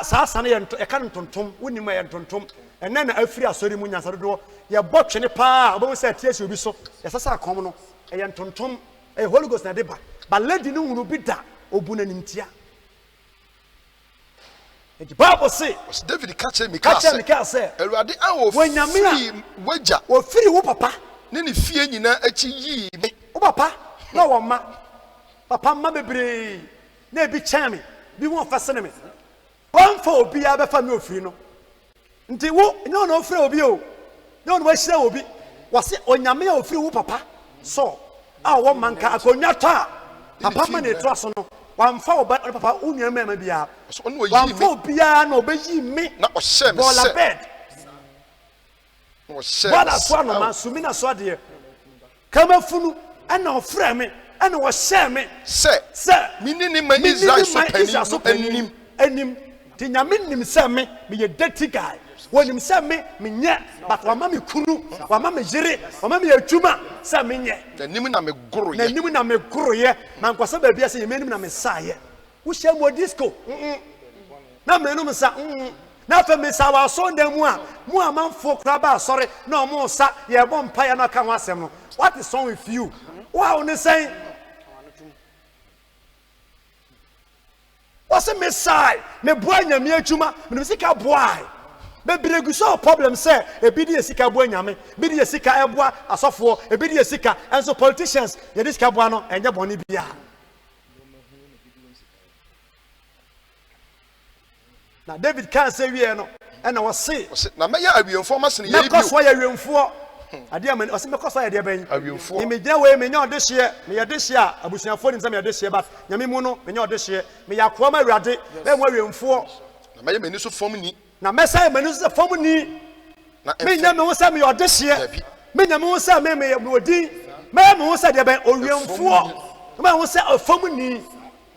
saa na ye kan tontom woni ma ye tontom ene na afiri asori mu nyansa dodo ye botwe ne pa obo se tiesi obi so ye sasa akom no ye tontom Holy Ghost na deba but lady no hunu bi da obuna nimtia the Bible say David catch me say Ewurade awo free waja wo free wo papa ne ne fie nyina achi yi me wo papa na wo ma papa ma bebre na bi chame bi won fa sene me won fa obi ya be fa me ofiri no nti wo no no ofiri obi o no no wahira obi wase onyame ya ofiri wo papa so wo manka akonya ta papa ma ne to aso no wamfa oba papa unyame ma bia wamfa obia na obeyi me na ohye me bola bed wala so no ma sumi na so de kama funu ana ofra me ana wo hye me se minini ma Israel so panim anim ti nyame nim se me ye dirty guy wonim se me nye but wa ma me kunu wa ma me jire wa ma me adwuma se me nye nanim na me goro ye nanim na me goro ye na nkwasa ba bia se ye menim na me saye wo hye mo disco na me no me sa na fa me sa wa so ndam mu a manfo kra ba sori na mo sa ye bo mpa ya na ka ho asem no what is wrong with you wow ne say what's a message me boy nyame adwuma me sika boy be bregu so problem say e bi de sika boy nyame bi de sika eboa asofo e bi de sika enso politicians ye de sika boa no enye boni bia na David can say we no and I was say na me ya awiemfo masene ye bi o so ya awiemfo ade am o se me koso ya de ben awiemfo me gina we me nya odehye me ye dehye a abusuafo nim se me ye dehye ba nyame mu no me nya odehye me ya koa ma awurade be mo awiemfo na me ye mani so fom ni na me say mani so fom ni na me nya me wo se me ye odehye me nya me wo se me ye odin me wo se de ben owiemfo me wo se fom ni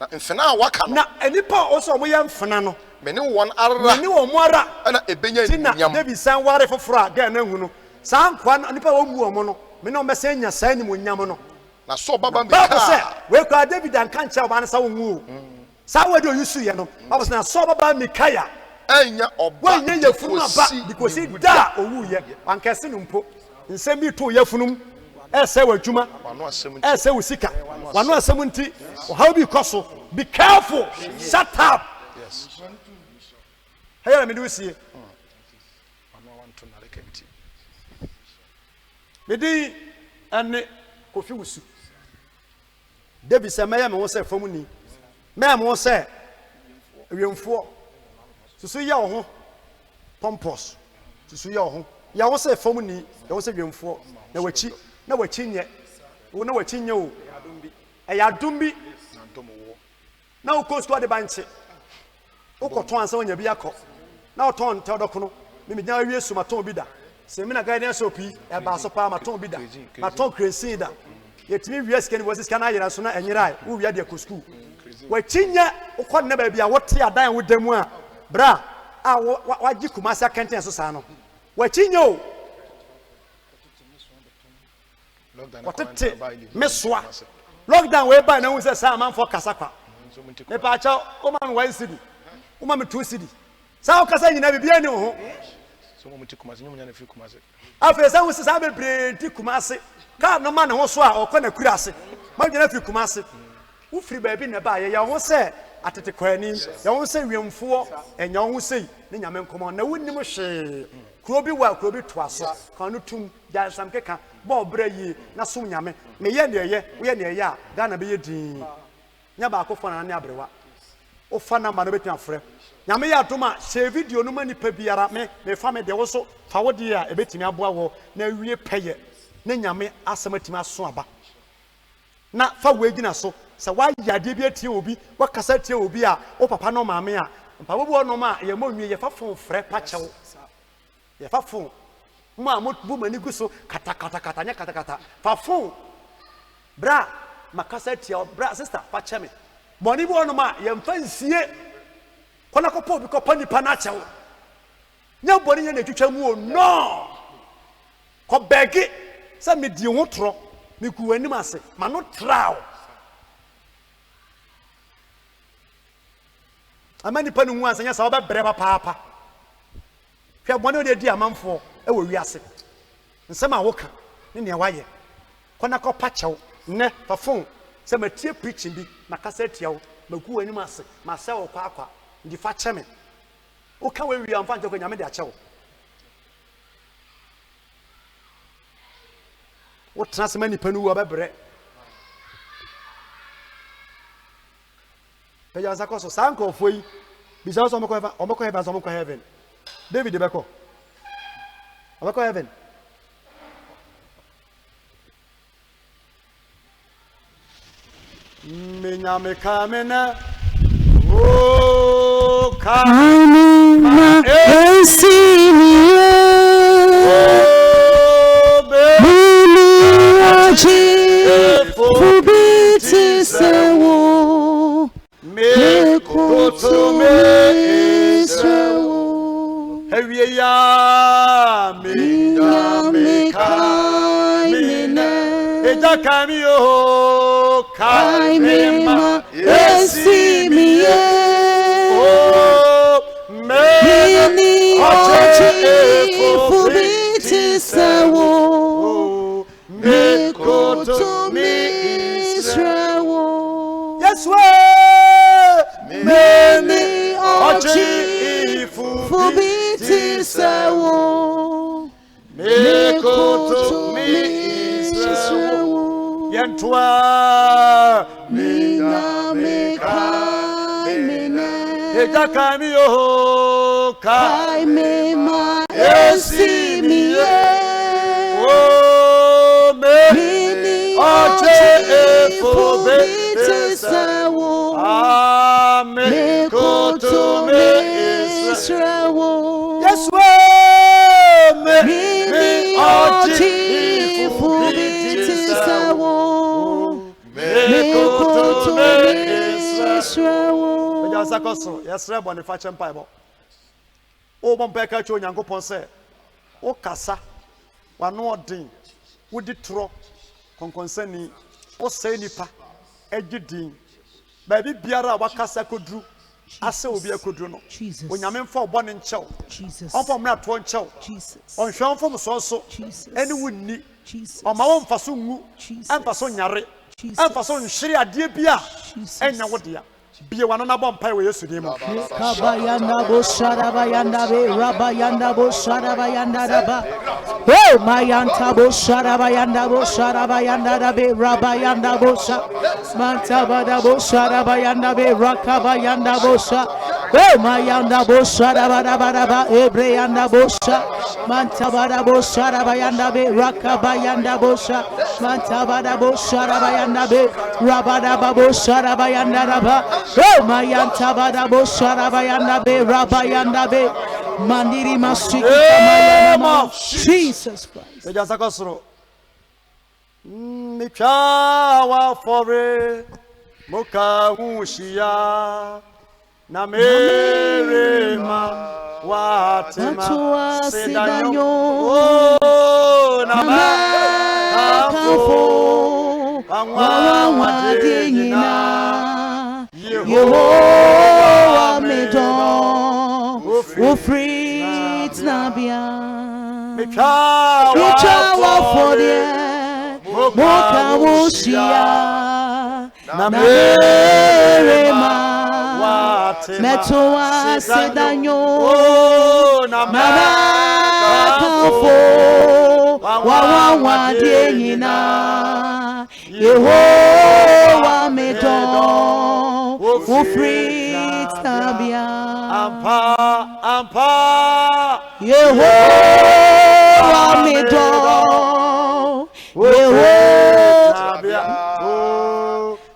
na mfena waka na enipa o so mo ye mfena no meni won ara meni won mo ara na ebenya nyam David san ware foforo ga na hu no san kwa nipa wo mu omo no me no me san nya san ni mo nyam no na so baba me ka we kwa David an kan cha oba na sa wo hu sa we do yusu ye no baba na so baba Mikaya anya oba nya yefunu aba because he da owu ye an kese no mpo nsem bi to yefunum ese wadwuma ese wusika wano asem nti how be koso be careful shut up yes hey me do see me di ane Kofi Wusu David say me wo say fam ni me wo say wiemfo susu ya wo ho pompous susu ya wo ho ya wo say fam ni ya wo say wiemfo na wachi nye wo na wachi nye o ya dumbi na wo ko squad de banche wo ko ton ansa wonya bi akọ na wo ton te odokono me nya awie su maton bi da se me na guidance opi e ba so pa maton bi da maton crazy da yetimi wie scan wo scan na yera so na enyirai wo wi ade ko school wachi nye wo ko na ba bia wo te adan wo damu a bra a waji kumasa kenten so sa no wachi nye o watete meswa lockdown we buy na we say sa man for kasakwa me pa cha o ma me 1 cedi o ma me 2 cedi sa o kasa nyina bibia ni ho so mo ti Kumasi nyomu nya na fi Kumasi afa sa wo sa be brenti Kumasi ka no ma ne ho so a o ko na kura ase ma nyina fi Kumasi wo firi ba bi na ba ye ho se atete kwani ye ho se wiemfo enya ho sei ne nyame nkomo na wonnim hwe kuro bi wa kuro bi to aso kan no tum ja sam keka bo bra yi na som nyame me ye ne ye wo ye ne ye a Ghana be ye din nya ba akofo na ne abrewa o fa na ma no betia frɛ nyame ya atoma share video no mani pa biara me fa me de wo so fa wo de a ebetimi aboa wo na wie peye ne nyame asɛm atimi aso aba na fa wo agina so sɛ wa yade bi atie obi wa kasa tie obi a o papa no maame a papa bo no ma ye mo nwie ye fa fon frɛ pa kyɛw ye fa fon mo bu mani gu so kata nya kata fa fon bra makasa tie bra sister fa kyɛme moni bo no ma ye mfa nsie kona ko po bi ko pani pa na kyɛw nya boni nya na twitwa mu o no ko begi sɛ me di ho tro me ku anim ase ma no traw amani pa no hu ansanya sa obebre papa hwɛ boni o de di amanfo e wo wi ase nsɛm a woka ne ne waye kona ko pa kyɛw ne fa fon sɛ matie preaching bi makasa tiawo maku anim ase ma sɛ wo kwa ndi fa kyɛme o ka we wi amfa nkyɛ ko nyame de akyɛw o transma ni panu wo bebre pe ya za ko so sanko foi bi za so omoko heaven David beko omoko heaven me nyame kamena o Amina esimiye fubiti sewo me koto me Israel hewie ya me nyame kaimina eja kami o kaimima esimiye me ochi fubiti sewo me koto me Israel yes we me ochi fubiti sewo me koto me Israel yentwa me nyame kaimina eja kami o kaimima esimiye me oche fubiti sewo me koto me Israel yes me ochi fubiti sewo me koto me Israel ya sakoso yesre boni fa chempa ebo o bon pe ka cho nyankopon se o kasa wa no odin wodi tro konkonsani o se nipa egidin ba bi biara wa kasa kodru ase obi akodru no onyame mfa obo ne nchew onfa mra to nchew onhwe mfa so so eni wunni oma wo mfa so ngu emfa so nyare emfa so nhiri ade bia enya wodea biye wano na bompa we Yesu dim kabayanda bo sharabayanda be rabayanda bo sharabayanda raba oh mayanta bo sharabayanda be rabayanda bo sha mantabada bo sharabayanda be rakabayanda bo sha oh mayanda bo sharabada ebreyanda bo sha mantabada bo sharabayanda be rakabayanda bo sha mantabada bo sharabayanda be rabada bo sharabayanda raba oh mayanta bada bo sharabayanda be rabayanda be mandiri masiki kamayana Jesus Christ eja sakosro mitwa fore moka hushia na merema watema sedanyo na wawa dingina Yehovah medon ufrit nabia Michawa for the Moka Wushia Namerema Metoa Sedanyo Namakafo Wawa Dingina Yehovah medon ufrit nabia Ampa Yehovah medon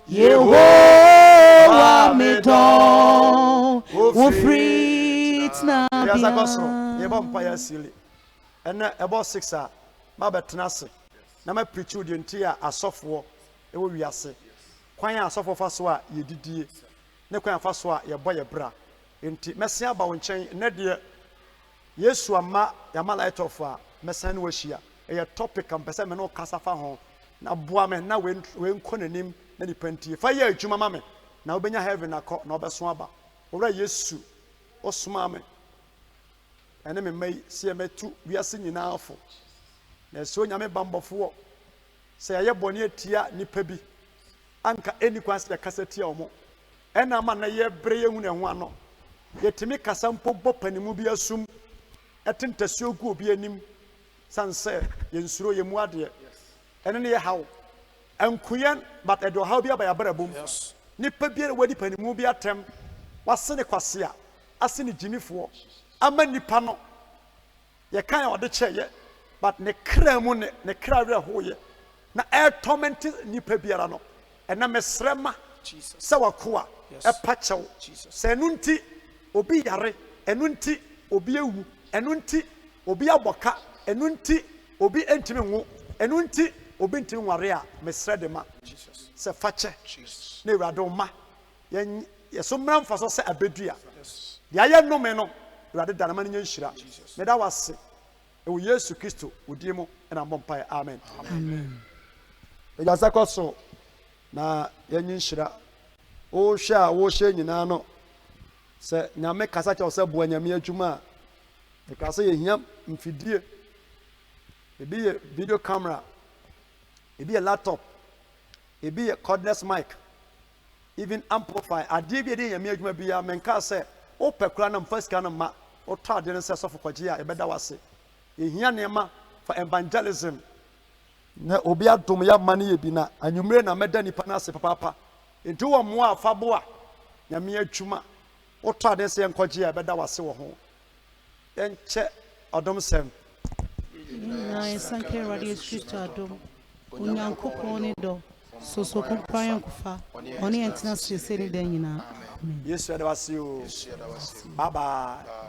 Yehovah medon ufrit nabia yeba mpa ya sili ene ebo 6 a ma betena se na ma preach odi nti a asofo ewo wiase kwan a asofo fa so a yedidie ne kwan fa so a yebo ye bra nti mese aba wo nchen ne de Yesu ama ya light of a mese ne wahia e topic am pese me no kasa fa ho na boa me na we nkonanim na ni pantie fa ye adwuma ma me na obenya heaven akọ na obeso aba ora Yesu osuma me ene me mai sie metu wiase nyina afo na so nyame bambofo se ye bone atia nipa bi anka eni kwase kasa tia omo ena ma na ye bre ye hu ne ho ano yetimi kasa mpo bopanimu bi asum etentasuo gu obi anim sanse ye nsuro ye mu ade ene ne ye hawo ankuyen but edo hawo bi abaya brabum nipa bi wadi panimu bi atem wase ne kwase a ase ne jimifo ama nipa no ye kan ya ode cheye but ne kra mu ne kra re hoye na torment nipa biara no ena mesrema se wakoa pachew se nunti obi yare enunti obi ewu enunti obi aboka enunti obi entimi nwo enunti obi ntimi nware a mesrede ma se fache na ewrado ma ye so mram faso se abedua ya ye no me no ewrade danama ne nyanhira me da wase ewo Yesu Kristo odimo na mbompa amen Amen ya zakoso na yanyanhira o hwa wo hye nyina no se nyame kasa cha se bo nyame adwuma e kasa ye hia mfidie ebi ye video camera ebi ye laptop ebi ye cordless mic even amplify ade bi de nyame adwuma bia menka se o pekura na mfaska na ma o tade ne se sofo kwaje a ebeda wase ye hia nema for evangelism na obi adom ya mane ye bi na anwumre na meda nipa na se papa enti wo mo afabo a nyame adwuma o tade se enkoje a ebeda wase wo ho enche odom sem na ensanke radio Kristo adom onyankopon ne do so kumpan kufa oni entina sese ne dan nyina Yesu adawase o bye bye